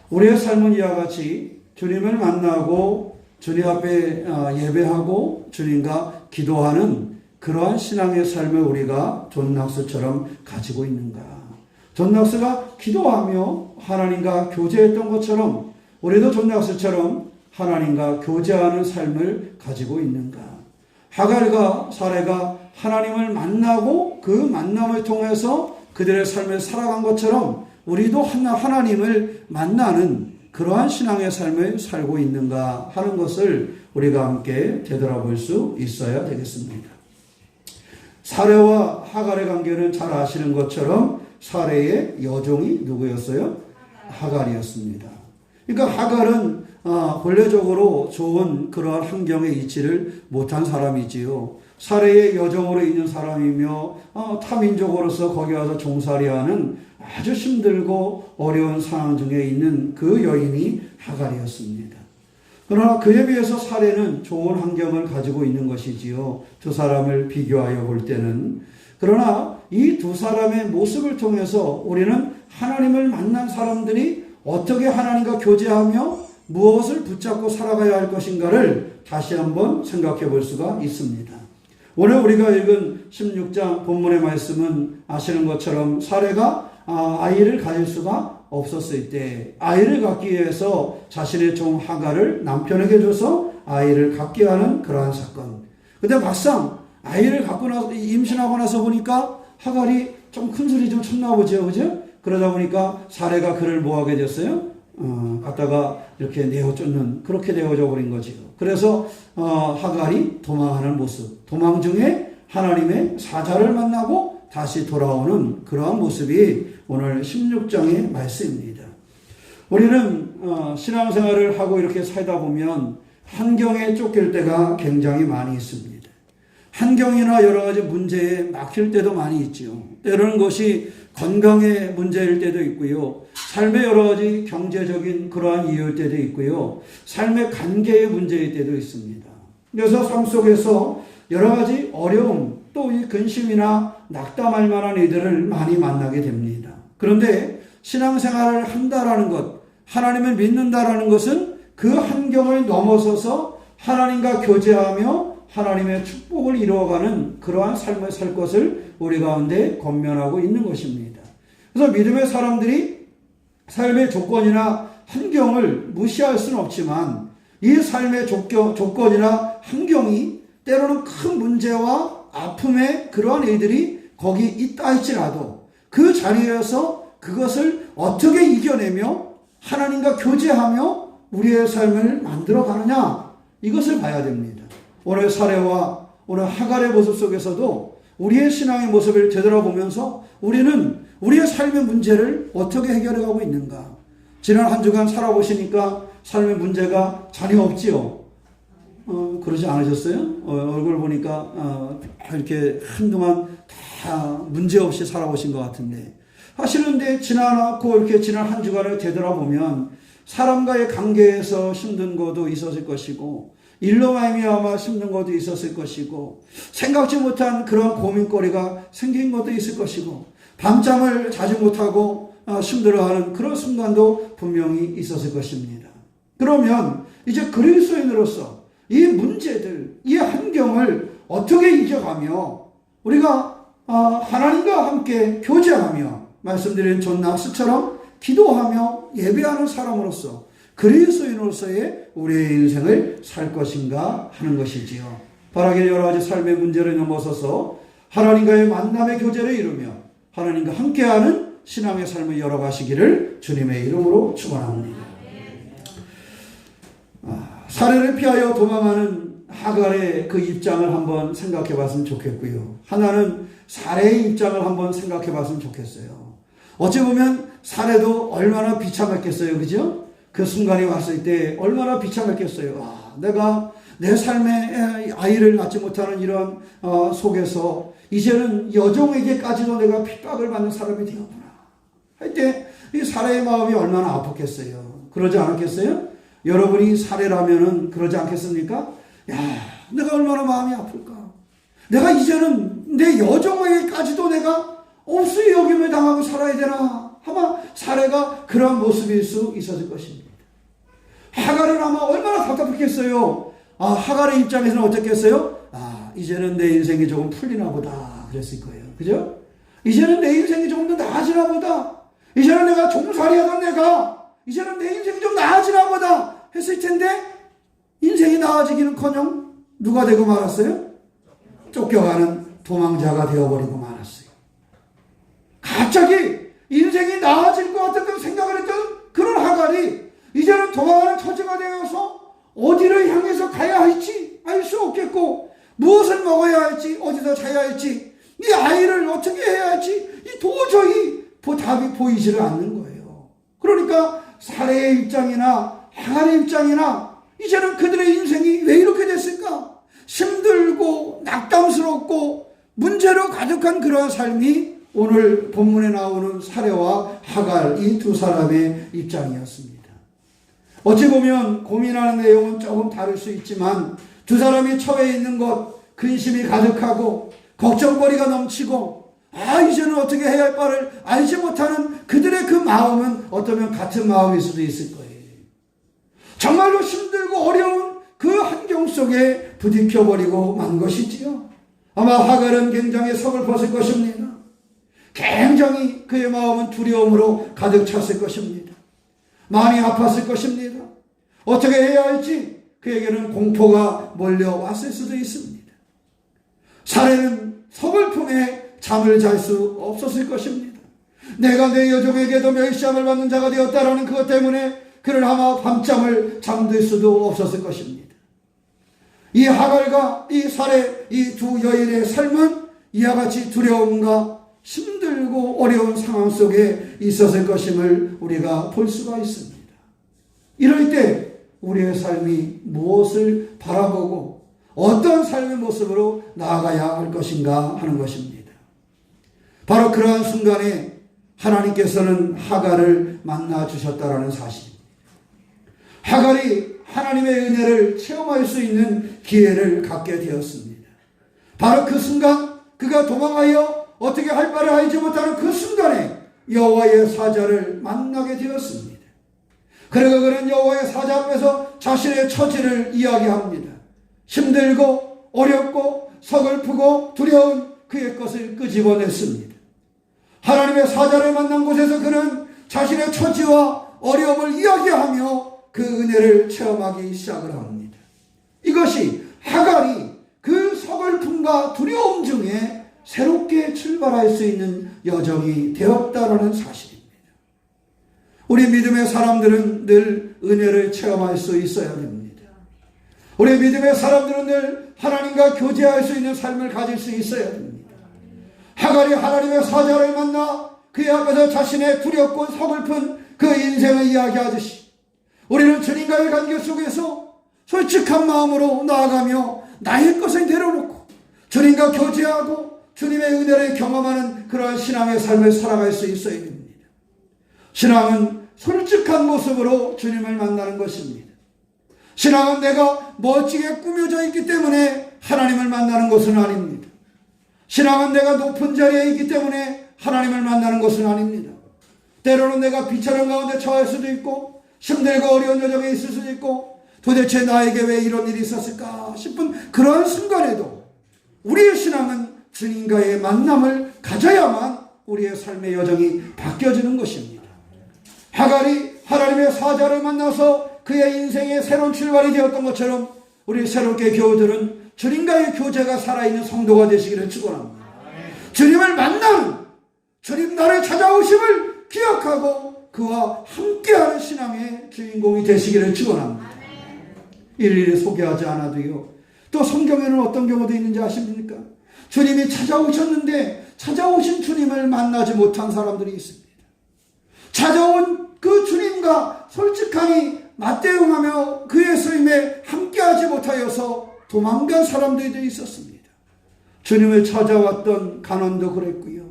우리의 삶은 이와 같이 주님을 만나고 주님 앞에 예배하고 주님과 기도하는 그러한 신앙의 삶을 우리가 존 낙스처럼 가지고 있는가? 존 낙스가 기도하며 하나님과 교제했던 것처럼 우리도 존 낙스처럼 하나님과 교제하는 삶을 가지고 있는가? 하갈과 사레가 하나님을 만나고 그 만남을 통해서 그들의 삶을 살아간 것처럼 우리도 하나님을 만나는 그러한 신앙의 삶을 살고 있는가 하는 것을 우리가 함께 되돌아볼 수 있어야 되겠습니다. 사레와 하갈의 관계는 잘 아시는 것처럼 사레의 여종이 누구였어요? 하갈이었습니다. 그러니까 하갈은 본래적으로 좋은 그러한 환경에 있지를 못한 사람이지요. 사레의 여종으로 있는 사람이며 타민족으로서 거기 와서 종살이하는 아주 힘들고 어려운 상황 중에 있는 그 여인이 하갈이었습니다. 그러나 그에 비해서 사레는 좋은 환경을 가지고 있는 것이지요. 두 사람을 비교하여 볼 때는. 그러나 이 두 사람의 모습을 통해서 우리는 하나님을 만난 사람들이 어떻게 하나님과 교제하며 무엇을 붙잡고 살아가야 할 것인가를 다시 한번 생각해 볼 수가 있습니다. 오늘 우리가 읽은 16장 본문의 말씀은 아시는 것처럼 사레가 아이를 가질 수가 없었을 때 아이를 갖기 위해서 자신의 종 하갈을 남편에게 줘서 아이를 갖게 하는 그러한 사건. 근데 막상 아이를 갖고 나서 임신하고 나서 보니까 하갈이 좀 큰 소리 좀 쳤나 보죠. 그죠? 그러다 보니까 사레가 그를 뭐하게 됐어요? 갖다가 이렇게 내어 쫓는 그렇게 되어져 버린 거지요. 그래서 하갈이 도망하는 모습, 도망 중에 하나님의 사자를 만나고 다시 돌아오는 그러한 모습이 오늘 16장의 말씀입니다. 우리는 신앙생활을 하고 이렇게 살다 보면 환경에 쫓길 때가 굉장히 많이 있습니다. 환경이나 여러 가지 문제에 막힐 때도 많이 있죠. 때로는 것이 건강의 문제일 때도 있고요. 삶의 여러 가지 경제적인 그러한 이유일 때도 있고요. 삶의 관계의 문제일 때도 있습니다. 그래서 삶 속에서 여러 가지 어려움, 또 이 근심이나 낙담할 만한 일들을 많이 만나게 됩니다. 그런데 신앙생활을 한다라는 것, 하나님을 믿는다라는 것은 그 환경을 넘어서서 하나님과 교제하며 하나님의 축복을 이루어가는 그러한 삶을 살 것을 우리 가운데 권면하고 있는 것입니다. 그래서 믿음의 사람들이 삶의 조건이나 환경을 무시할 수는 없지만 이 삶의 조건이나 환경이 때로는 큰 문제와 아픔의 그러한 일들이 거기 있다 할지라도 그 자리에서 그것을 어떻게 이겨내며 하나님과 교제하며 우리의 삶을 만들어 가느냐 이것을 봐야 됩니다. 오늘 사례와 오늘 하갈의 모습 속에서도 우리의 신앙의 모습을 되돌아보면서 우리는 우리의 삶의 문제를 어떻게 해결해가고 있는가. 지난 한 주간 살아보시니까 삶의 문제가 전혀 없지요. 그러지 않으셨어요? 얼굴 보니까 이렇게 한동안 다 문제없이 살아보신 것 같은데, 사실은 근데 지나고 이렇게 지난 한 주간을 되돌아보면 사람과의 관계에서 힘든 것도 있었을 것이고, 일로 말미암아 힘든 것도 있었을 것이고, 생각지 못한 그런 고민거리가 생긴 것도 있을 것이고, 밤잠을 자지 못하고 힘들어하는 그런 순간도 분명히 있었을 것입니다. 그러면 이제 그리스도인으로서 이 문제들, 이 환경을 어떻게 이겨가며 우리가 하나님과 함께 교제하며 말씀드린 존 낙스처럼 기도하며 예배하는 사람으로서 그리스도인으로서의 우리의 인생을 살 것인가 하는 것이지요. 바라기를 여러 가지 삶의 문제를 넘어서서 하나님과의 만남의 교제를 이루며 하나님과 함께하는 신앙의 삶을 열어가시기를 주님의 이름으로 축원합니다. 사례를 피하여 도망하는 하갈의 그 입장을 한번 생각해 봤으면 좋겠고요. 하나는 사례의 입장을 한번 생각해 봤으면 좋겠어요. 어찌 보면 사례도 얼마나 비참했겠어요. 그죠? 그 순간이 왔을 때 얼마나 비참했겠어요. 내가 내 삶에 아이를 낳지 못하는 이런 속에서 이제는 여종에게까지도 내가 핍박을 받는 사람이 되었구나 할 때 이 사례의 마음이 얼마나 아팠겠어요. 그러지 않았겠어요? 여러분이 사례라면은 그러지 않겠습니까? 야, 내가 얼마나 마음이 아플까? 내가 이제는 내 여종에게까지도 내가 없이 여김을 당하고 살아야 되나? 아마 사례가 그런 모습일 수 있었을 것입니다. 하갈은 아마 얼마나 답답했겠어요. 하갈의 입장에서는 어떻겠어요? 이제는 내 인생이 조금 풀리나 보다 그랬을 거예요. 그죠? 이제는 내 인생이 조금 더 나아지나 보다. 이제는 내가 종살이 하던 내가 이제는 내 인생이 좀 나아지나 보다 했을 텐데, 인생이 나아지기는커녕 누가 되고 말았어요? 쫓겨가는 도망자가 되어버리고 말았어요. 갑자기 인생이 나아질 것 같았던 생각을 했던 그런 하갈이 이제는 도망가는 처지가 되어서 어디를 향해서 가야 할지 알 수 없겠고, 무엇을 먹어야 할지, 어디서 자야 할지, 이 아이를 어떻게 해야 할지 도저히 답이 보이지를 않는 거예요. 그러니까 사례의 입장이나 하갈의 입장이나 이제는 그들의 인생이 왜 이렇게 됐을까? 힘들고 낙담스럽고 문제로 가득한 그러한 삶이 오늘 본문에 나오는 사례와 하갈 이 두 사람의 입장이었습니다. 어찌 보면 고민하는 내용은 조금 다를 수 있지만 두 사람이 처해 있는 것, 근심이 가득하고 걱정거리가 넘치고 이제는 어떻게 해야 할 바를 알지 못하는 그들의 그 마음은 어쩌면 같은 마음일 수도 있을 거예요. 정말로 힘들고 어려운 그 환경 속에 부딪혀버리고 만 것이지요. 아마 하갈은 굉장히 서글펐을 것입니다. 굉장히 그의 마음은 두려움으로 가득 찼을 것입니다. 많이 아팠을 것입니다. 어떻게 해야 할지 그에게는 공포가 몰려왔을 수도 있습니다. 사례는 서글픔에 잠을 잘 수 없었을 것입니다. 내가 내 여종에게도 멸시함을 받는 자가 되었다라는 그것 때문에 그는 아마 밤잠을 잠들 수도 없었을 것입니다. 이 하갈과 이 사례, 이 두 여인의 삶은 이와 같이 두려움과 힘들고 어려운 상황 속에 있었을 것임을 우리가 볼 수가 있습니다. 이럴 때 우리의 삶이 무엇을 바라보고 어떤 삶의 모습으로 나아가야 할 것인가 하는 것입니다. 바로 그러한 순간에 하나님께서는 하갈을 만나 주셨다라는 사실입니다. 하갈이 하나님의 은혜를 체험할 수 있는 기회를 갖게 되었습니다. 바로 그 순간 그가 도망하여 어떻게 할 바를 알지 못하는 그 순간에 여호와의 사자를 만나게 되었습니다. 그리고 그는 여호와의 사자 앞에서 자신의 처지를 이야기합니다. 힘들고 어렵고 서글프고 두려운 그의 것을 끄집어냈습니다. 하나님의 사자를 만난 곳에서 그는 자신의 처지와 어려움을 이야기하며 그 은혜를 체험하기 시작을 합니다. 이것이 하갈이 그 서글픔과 두려움 중에 새롭게 출발할 수 있는 여정이 되었다라는 사실입니다. 우리 믿음의 사람들은 늘 은혜를 체험할 수 있어야 됩니다. 우리 믿음의 사람들은 늘 하나님과 교제할 수 있는 삶을 가질 수 있어야 됩니다. 하갈이 하나님의 사자를 만나 그의 앞에서 자신의 두렵고 서글픈 그 인생을 이야기하듯이 우리는 주님과의 관계 속에서 솔직한 마음으로 나아가며 나의 것을 내려놓고 주님과 교제하고 주님의 은혜를 경험하는 그러한 신앙의 삶을 살아갈 수 있어야 됩니다. 신앙은 솔직한 모습으로 주님을 만나는 것입니다. 신앙은 내가 멋지게 꾸며져 있기 때문에 하나님을 만나는 것은 아닙니다. 신앙은 내가 높은 자리에 있기 때문에 하나님을 만나는 것은 아닙니다. 때로는 내가 비천한 가운데 처할 수도 있고 힘들고 어려운 여정에 있을 수도 있고 도대체 나에게 왜 이런 일이 있었을까 싶은 그런 순간에도 우리의 신앙은 주님과의 만남을 가져야만 우리의 삶의 여정이 바뀌어지는 것입니다. 하갈이 하나님의 사자를 만나서 그의 인생의 새로운 출발이 되었던 것처럼 우리 새롭게 교우들은 주님과의 교제가 살아있는 성도가 되시기를 축원합니다. 주님을 만나는 주님 나를 찾아오심을 기억하고 그와 함께하는 신앙의 주인공이 되시기를 축원합니다. 일일이 소개하지 않아도요. 또 성경에는 어떤 경우도 있는지 아십니까? 주님이 찾아오셨는데 찾아오신 주님을 만나지 못한 사람들이 있습니다. 찾아온 그 주님과 솔직하게 맞대응하며 그의 쓰임에 함께하지 못하여서 도망간 사람들도 있었습니다. 주님을 찾아왔던 가난도 그랬고요.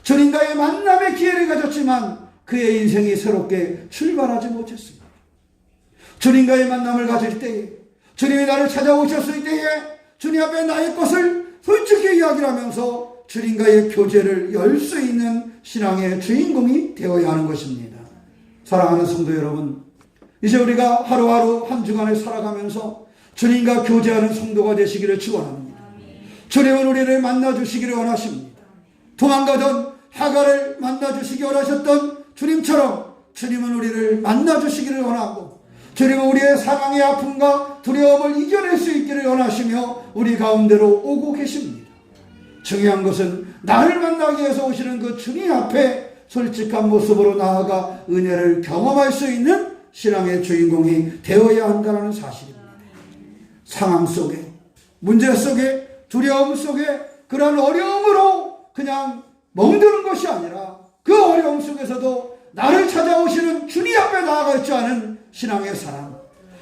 주님과의 만남의 기회를 가졌지만 그의 인생이 새롭게 출발하지 못했습니다. 주님과의 만남을 가질 때에 주님이 나를 찾아오셨을 때에 주님 앞에 나의 것을 솔직히 이야기를 하면서 주님과의 교제를 열 수 있는 신앙의 주인공이 되어야 하는 것입니다. 사랑하는 성도 여러분, 이제 우리가 하루하루 한 주간을 살아가면서 주님과 교제하는 성도가 되시기를 축원합니다. 주님은 우리를 만나주시기를 원하십니다. 도망가던 하갈을 만나주시기 원하셨던 주님처럼 주님은 우리를 만나주시기를 원하고 주님은 우리의 상황의 아픔과 두려움을 이겨낼 수 있기를 원하시며 우리 가운데로 오고 계십니다. 중요한 것은 나를 만나기 위해서 오시는 그 주님 앞에 솔직한 모습으로 나아가 은혜를 경험할 수 있는 신앙의 주인공이 되어야 한다는 사실입니다. 상황 속에, 문제 속에, 두려움 속에 그런 어려움으로 그냥 멍드는 것이 아니라 그 어려움 속에서도 나를 찾아오시는 주님 앞에 나아갈 줄 아는 신앙의 사람,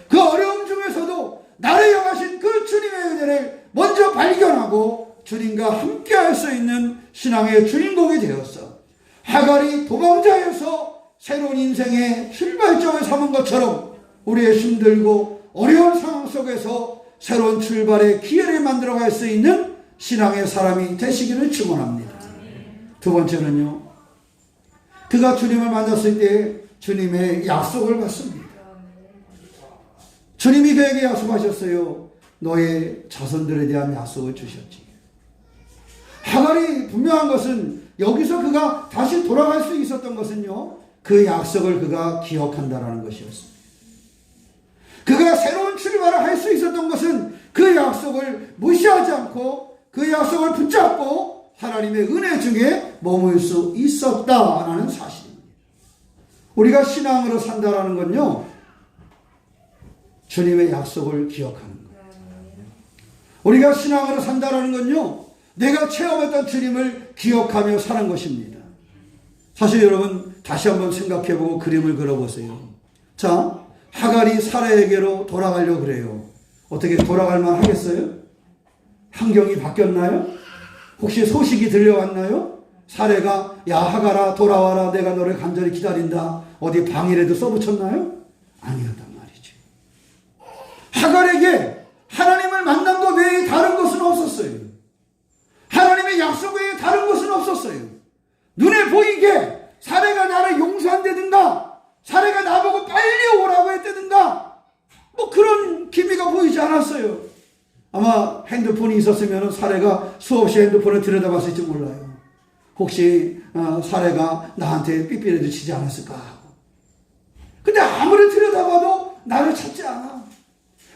그 어려움 중에서도 나를 향하신 그 주님의 은혜를 먼저 발견하고 주님과 함께할 수 있는 신앙의 주인공이 되었어. 하갈이 도망자에서 새로운 인생의 출발점을 삼은 것처럼 우리의 힘들고 어려운 상황 속에서 새로운 출발의 기회를 만들어갈 수 있는 신앙의 사람이 되시기를 축원합니다. 두 번째는요, 그가 주님을 만났을 때 주님의 약속을 받습니다. 주님이 그에게 약속하셨어요. 너의 자손들에 대한 약속을 주셨지. 하갈이 분명한 것은 여기서 그가 다시 돌아갈 수 있었던 것은요, 그 약속을 그가 기억한다라는 것이었습니다. 그가 새로운 출발을 할 수 있었던 것은 그 약속을 무시하지 않고 그 약속을 붙잡고 하나님의 은혜 중에 머물 수 있었다라는 사실입니다. 우리가 신앙으로 산다라는 건요, 주님의 약속을 기억하는 거예요. 우리가 신앙으로 산다라는 건요, 내가 체험했던 주님을 기억하며 사는 것입니다. 사실 여러분 다시 한번 생각해보고 그림을 그려보세요. 자, 하갈이 사라에게로 돌아가려고 그래요. 어떻게 돌아갈 만 하겠어요? 환경이 바뀌었나요? 혹시 소식이 들려왔나요? 사례가 야 하갈아 돌아와라 내가 너를 간절히 기다린다 어디 방이라도 써붙였나요? 아니었단 말이죠. 하갈에게 하나님을 만난 것 외에 다른 것은 없었어요. 하나님의 약속 외에 다른 것은 없었어요. 눈에 보이게 사례가 나를 용서한다든가 사례가 나보고 빨리 오라고 했다든가 뭐 그런 기미가 보이지 않았어요. 아마 핸드폰이 있었으면 사례가 수없이 핸드폰을 들여다봤을지 몰라요. 혹시 사례가 나한테 삐삐라도 치지 않았을까 하고. 근데 아무리 들여다봐도 나를 찾지 않아.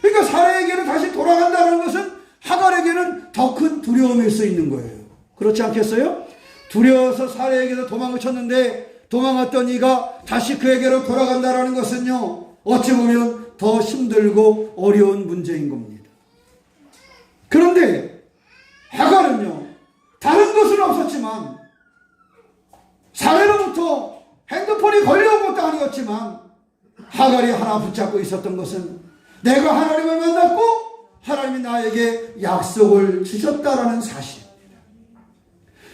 그러니까 사례에게는 다시 돌아간다는 것은 하갈에게는 더 큰 두려움일 수 있는 거예요. 그렇지 않겠어요? 두려워서 사례에게서 도망을 쳤는데 도망갔던 이가 다시 그에게로 돌아간다는 것은요, 어찌 보면 더 힘들고 어려운 문제인 겁니다. 그런데 하갈은요, 다른 것은 없었지만, 사례로부터 핸드폰이 걸려온 것도 아니었지만, 하갈이 하나 붙잡고 있었던 것은 내가 하나님을 만났고 하나님이 나에게 약속을 주셨다라는 사실입니다.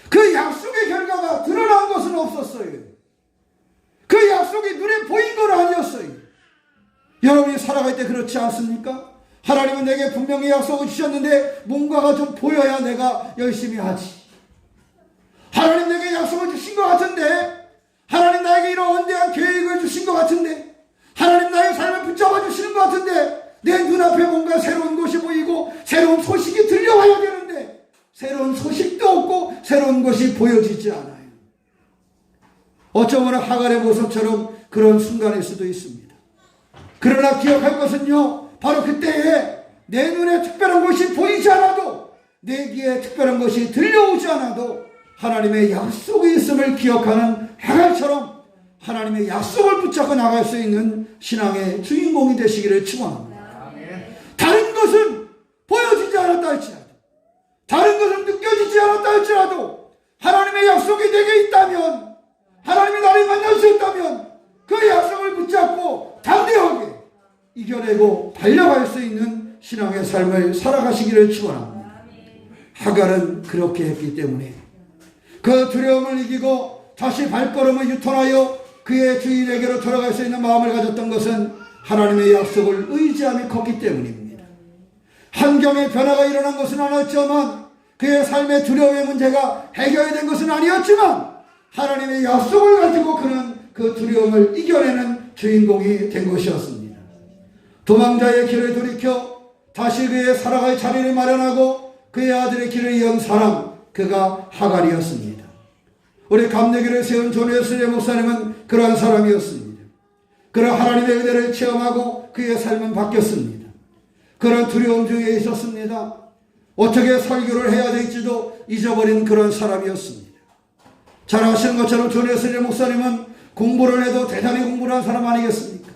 그 약속의 결과가 드러난 것은 없었어요. 그 약속이 눈에 보인 건 아니었어요. 여러분이 살아갈 때 그렇지 않습니까? 하나님은 내게 분명히 약속을 주셨는데 뭔가가 좀 보여야 내가 열심히 하지. 하나님 내게 약속을 주신 것 같은데, 하나님 나에게 이런 원대한 계획을 주신 것 같은데, 하나님 나의 삶을 붙잡아 주시는 것 같은데, 내 눈앞에 뭔가 새로운 것이 보이고 새로운 소식이 들려와야 되는데 새로운 소식도 없고 새로운 것이 보여지지 않아요. 어쩌면 하갈의 모습처럼 그런 순간일 수도 있습니다. 그러나 기억할 것은요, 바로 그때에 내 눈에 특별한 것이 보이지 않아도, 내 귀에 특별한 것이 들려오지 않아도 하나님의 약속이 있음을 기억하는 하갈처럼 하나님의 약속을 붙잡고 나갈 수 있는 신앙의 주인공이 되시기를 축원합니다. 다른 것은 보여지지 않았다 할지라도, 다른 것은 느껴지지 않았다 할지라도 하나님의 약속이 내게 있다면, 하나님이 나를 만날 수 있다면 그 약속을 붙잡고 담대하게 이겨내고 달려갈 수 있는 신앙의 삶을 살아가시기를 축원합니다. 하갈은 그렇게 했기 때문에 그 두려움을 이기고 다시 발걸음을 유턴하여 그의 주인에게로 돌아갈 수 있는 마음을 가졌던 것은 하나님의 약속을 의지함이 컸기 때문입니다. 환경의 변화가 일어난 것은 아니었지만, 그의 삶의 두려움의 문제가 해결된 것은 아니었지만, 하나님의 약속을 가지고 그는 그 두려움을 이겨내는 주인공이 된 것이었습니다. 도망자의 길을 돌이켜 다시 그의 살아갈 자리를 마련하고 그의 아들의 길을 이은 사람, 그가 하갈이었습니다. 우리 감리교를 세운 존 웨슬리 목사님은 그러한 사람이었습니다. 그런 하나님의 은혜를 체험하고 그의 삶은 바뀌었습니다. 그런 두려움 중에 있었습니다. 어떻게 설교를 해야 될지도 잊어버린 그런 사람이었습니다. 잘 아시는 것처럼 존 웨슬리 목사님은 공부를 해도 대단히 공부를 한 사람 아니겠습니까?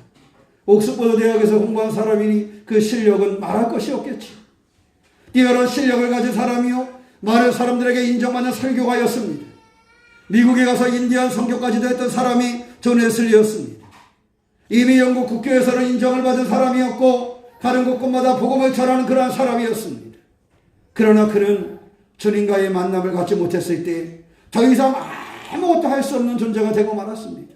옥스퍼드 대학에서 공부한 사람이니 그 실력은 말할 것이 없겠죠. 뛰어난 실력을 가진 사람이요, 많은 사람들에게 인정받는 설교가였습니다. 미국에 가서 인디안 선교까지도 했던 사람이 존 웨슬리였습니다. 이미 영국 국교에서는 인정을 받은 사람이었고 가는 곳곳마다 복음을 전하는 그러한 사람이었습니다. 그러나 그는 주님과의 만남을 갖지 못했을 때 더 이상 아무것도 할 수 없는 존재가 되고 말았습니다.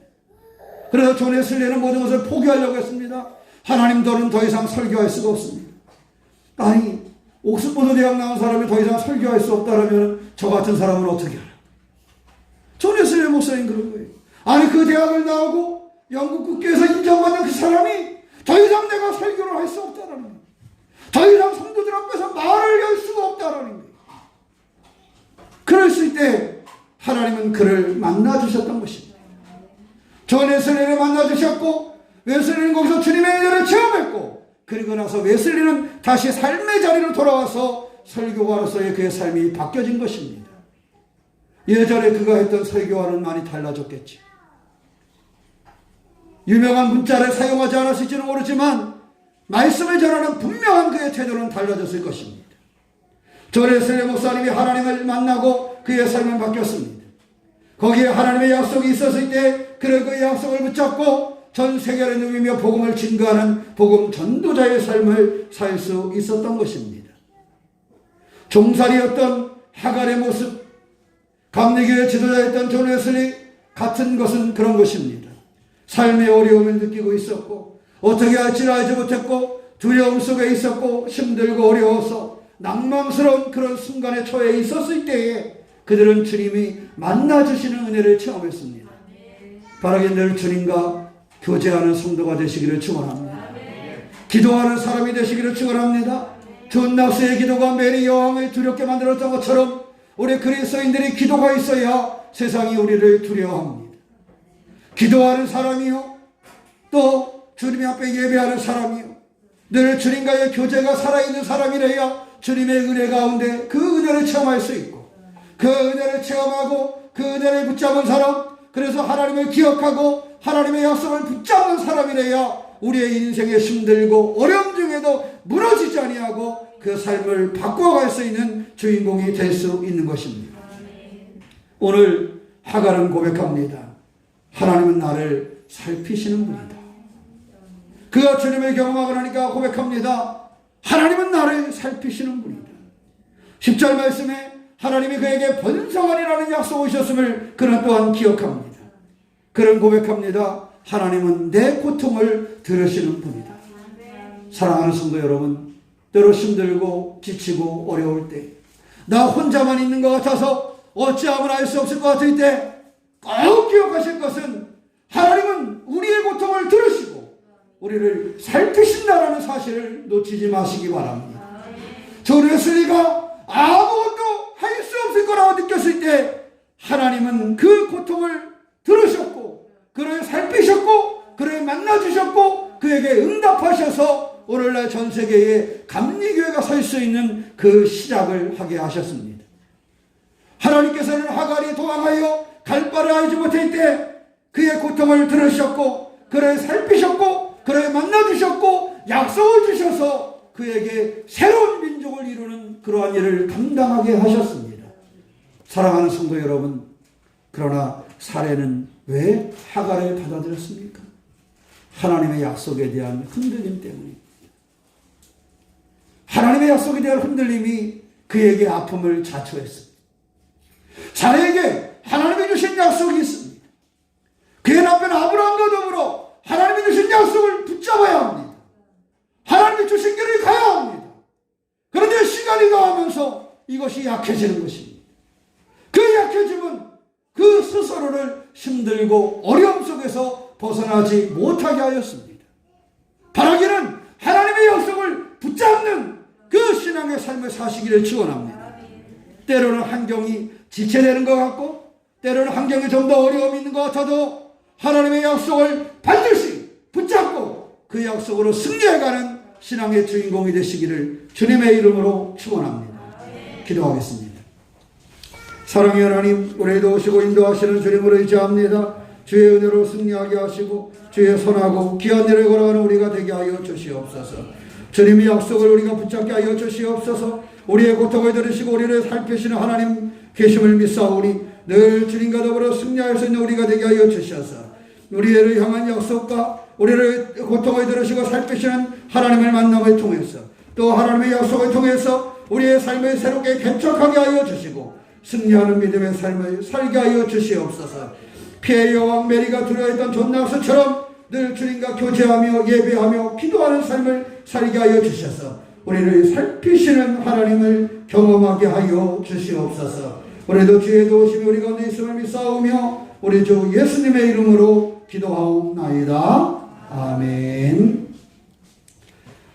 그래서 존 웨슬리는 모든 것을 포기하려고 했습니다. 하나님도는 더 이상 설교할 수가 없습니다. 아니, 옥스퍼드 대학 나온 사람이 더 이상 설교할 수 없다면 저 같은 사람은 어떻게 알아? 존 웨슬리 목사님 그런 거예요. 아니, 그 대학을 나오고 영국 국교에서 인정받는 그 사람이 더 이상 내가 설교를 할 수 없다라는 거예요. 더 이상 성도들 앞에서 말을 열 수가 없다라는 거예요. 그랬을 때 하나님은 그를 만나주셨던 것입니다. 존 웨슬리를 만나주셨고, 웨슬리는 거기서 주님의 은혜를 체험했고, 그리고 나서 웨슬리는 다시 삶의 자리로 돌아와서 설교가로서의 그의 삶이 바뀌어진 것입니다. 예전에 그가 했던 설교와는 많이 달라졌겠지. 유명한 문자를 사용하지 않았을지는 모르지만 말씀을 전하는 분명한 그의 태도는 달라졌을 것입니다. 존 웨슬리 목사님이 하나님을 만나고 그의 삶은 바뀌었습니다. 거기에 하나님의 약속이 있었을 때 그를 그 약속을 붙잡고 전 세계를 누비며 복음을 증거하는 복음 전도자의 삶을 살 수 있었던 것입니다. 종살이였던 하갈의 모습, 감리교의 지도자였던 존 웨슬리, 같은 것은 그런 것입니다. 삶의 어려움을 느끼고 있었고 어떻게 할지를 알지 못했고 두려움 속에 있었고 힘들고 어려워서 낭망스러운 그런 순간에 처해 있었을 때에 그들은 주님이 만나주시는 은혜를 체험했습니다. 바라긴 늘 주님과 교제하는 성도가 되시기를 축원합니다. 기도하는 사람이 되시기를 축원합니다. 존 낙스의 기도가 메리 여왕을 두렵게 만들었던 것처럼 우리 그리스도인들이 기도가 있어야 세상이 우리를 두려워합니다. 기도하는 사람이요, 또 주님 앞에 예배하는 사람이요, 늘 주님과의 교제가 살아있는 사람이래야 주님의 은혜 가운데 그 은혜를 체험할 수 있고, 그 은혜를 체험하고 그 은혜를 붙잡은 사람, 그래서 하나님을 기억하고 하나님의 약속을 붙잡는 사람이래야 우리의 인생에 힘들고 어려움 중에도 무너지지 아니하고 그 삶을 바꿔갈 수 있는 주인공이 될 수 있는 것입니다. 오늘 하갈은 고백합니다. 하나님은 나를 살피시는 분이다. 그가 주님을 경험하고 나니까 고백합니다. 하나님은 나를 살피시는 분이다. 10절 말씀에 하나님이 그에게 번성하리라는 약속을 주셨음을 그는 또한 기억합니다. 그는 고백합니다. 하나님은 내 고통을 들으시는 분이다. 사랑하는 성도 여러분, 때로 힘들고 지치고 어려울 때, 나 혼자만 있는 것 같아서 어찌하면 알 수 없을 것 같을 때 꼭 기억하실 것은 하나님은 우리의 고통을 들으시고 우리를 살피신다라는 사실을 놓치지 마시기 바랍니다. 저 웨슬리가 아무것도 할 수 없을 거라고 느꼈을 때 하나님은 그 고통을 들으셨고 그를 살피셨고 그를 만나주셨고 그에게 응답하셔서 오늘날 전 세계에 감리교회가 설 수 있는 그 시작을 하게 하셨습니다. 하나님께서는 하갈이 도망하여 갈 바를 알지 못할 때 그의 고통을 들으셨고 그를 살피셨고 그를 만나주셨고 약속을 주셔서 그에게 새로운 민족을 이루는 그러한 일을 감당하게 하셨습니다. 사랑하는 성도 여러분, 그러나 사례는 왜 하갈을 받아들였습니까? 하나님의 약속에 대한 흔들림 때문입니다. 하나님의 약속에 대한 흔들림이 그에게 아픔을 자초했습니다. 사례에게 하나님이 주신 약속이 있습니다. 그의 남편 아브라함과 더불어 하나님이 주신 약속을 붙잡아야 합니다. 하나님이 주신 길을 가야 합니다. 그런데 시간이 가면서 이것이 약해지는 것입니다. 그 약해짐은 그 스스로를 힘들고 어려움 속에서 벗어나지 못하게 하였습니다. 바라기는 하나님의 약속을 붙잡는 그 신앙의 삶을 사시기를 축원합니다. 때로는 환경이 지체되는 것 같고 때로는 환경이 좀 더 어려움이 있는 것 같아도 하나님의 약속을 반드시 붙잡고 그 약속으로 승리해가는 신앙의 주인공이 되시기를 주님의 이름으로 축원합니다. 기도하겠습니다. 사랑의 하나님, 우리도 오시고 인도하시는 주님으로 의지합니다. 주의 은혜로 승리하게 하시고 주의 선하고 귀한 일을 걸어가는 우리가 되게 하여 주시옵소서. 주님의 약속을 우리가 붙잡게 하여 주시옵소서. 우리의 고통을 들으시고 우리를 살피시는 하나님 계심을 믿사오니 늘 주님과 더불어 승리할 수 있는 우리가 되게 하여 주셔서 우리를 향한 약속과 우리를 고통을 들으시고 살피시는 하나님을 만남을 통해서 또 하나님의 약속을 통해서 우리의 삶을 새롭게 개척하게 하여 주시고 승리하는 믿음의 삶을 살게 하여 주시옵소서. 피해 여왕 메리가 두려워했던 존나스처럼 늘 주님과 교제하며 예배하며 기도하는 삶을 살게 하여 주셔서 우리를 살피시는 하나님을 경험하게 하여 주시옵소서. 우리도 주의 도우심이 우리 가운데 있음을 믿사오며 우리 주 예수님의 이름으로 기도하옵나이다. 아멘.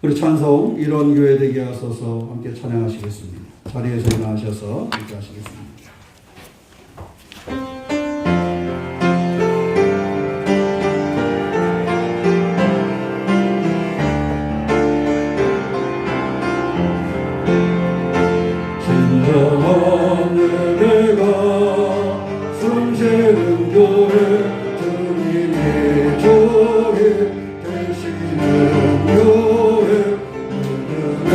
우리 찬송 이런 교회 되게 하소서 함께 찬양하시겠습니다. 자리에서 일어나셔서 함께 하시겠습니다. 진정한 예배가 숨쉬는 교회 주님의 조회 되시는 교회 믿음의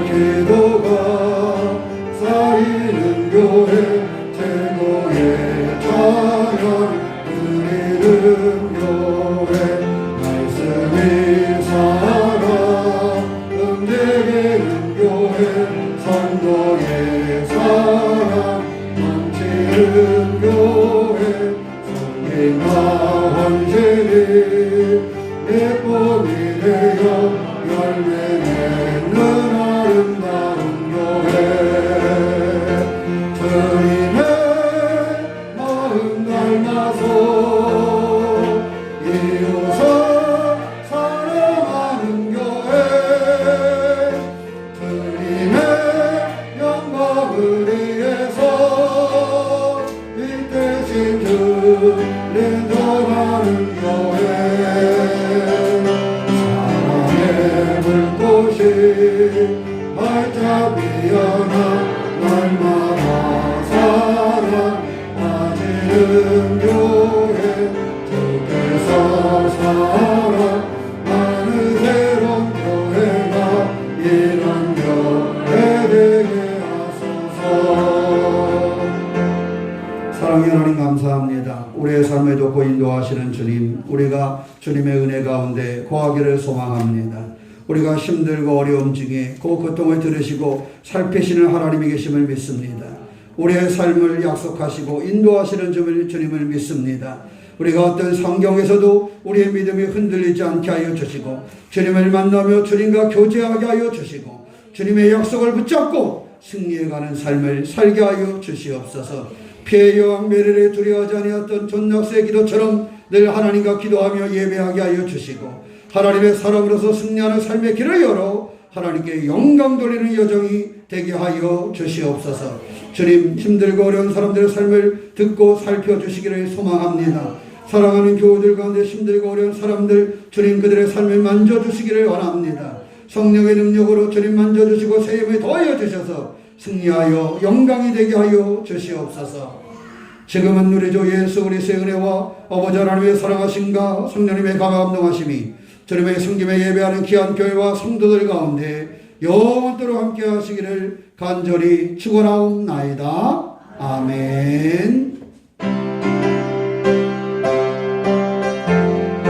기도가 쌓이는 교회 최고의 찬양 드리는 교회 말씀이 살아 응대되는 교회 성도의 사랑 넘치는 교회 성경과 헌신이 예쁨이 되어 열매 맺는 아름다운 교회 주님의 마음 닮아서 이웃을 사랑하는 교회 주님의 영광을 위해서 이 대신 주님 전하는 교회 사랑의 불꽃이 활짝 피어나 날마다 사랑 빠지는 교회 주께서 사랑하시는 사랑의 하나님 감사합니다. 우리의 삶에 돕고 인도하시는 주님, 우리가 주님의 은혜 가운데 거하기를 소망합니다. 우리가 힘들고 어려움 중에 그 고통을 들으시고 살피시는 하나님이 계심을 믿습니다. 우리의 삶을 약속하시고 인도하시는 주님을 믿습니다. 우리가 어떤 상경에서도 우리의 믿음이 흔들리지 않게 하여 주시고 주님을 만나며 주님과 교제하게 하여 주시고 주님의 약속을 붙잡고 승리해가는 삶을 살게 하여 주시옵소서. 피해 여왕 메릴에 두려워하지 아니었던 존낙스의 기도처럼 늘 하나님과 기도하며 예배하게 하여 주시고 하나님의 사람으로서 승리하는 삶의 길을 열어 하나님께 영광 돌리는 여정이 되게 하여 주시옵소서. 주님, 힘들고 어려운 사람들의 삶을 듣고 살펴주시기를 소망합니다. 사랑하는 교우들 가운데 힘들고 어려운 사람들, 주님 그들의 삶을 만져주시기를 원합니다. 성령의 능력으로 주님 만져주시고 세임을 더하여 주셔서 승리하여 영광이 되게 하여 주시옵소서. 지금은 우리 주 예수 그리스도의 은혜와 아버지 하나님의 사랑하심과 성령님의 감감동하심이 주님의 성김에 예배하는 귀한 교회와 성도들 가운데 영원토록 함께 하시기를 간절히 축원하옵나이다. 아멘.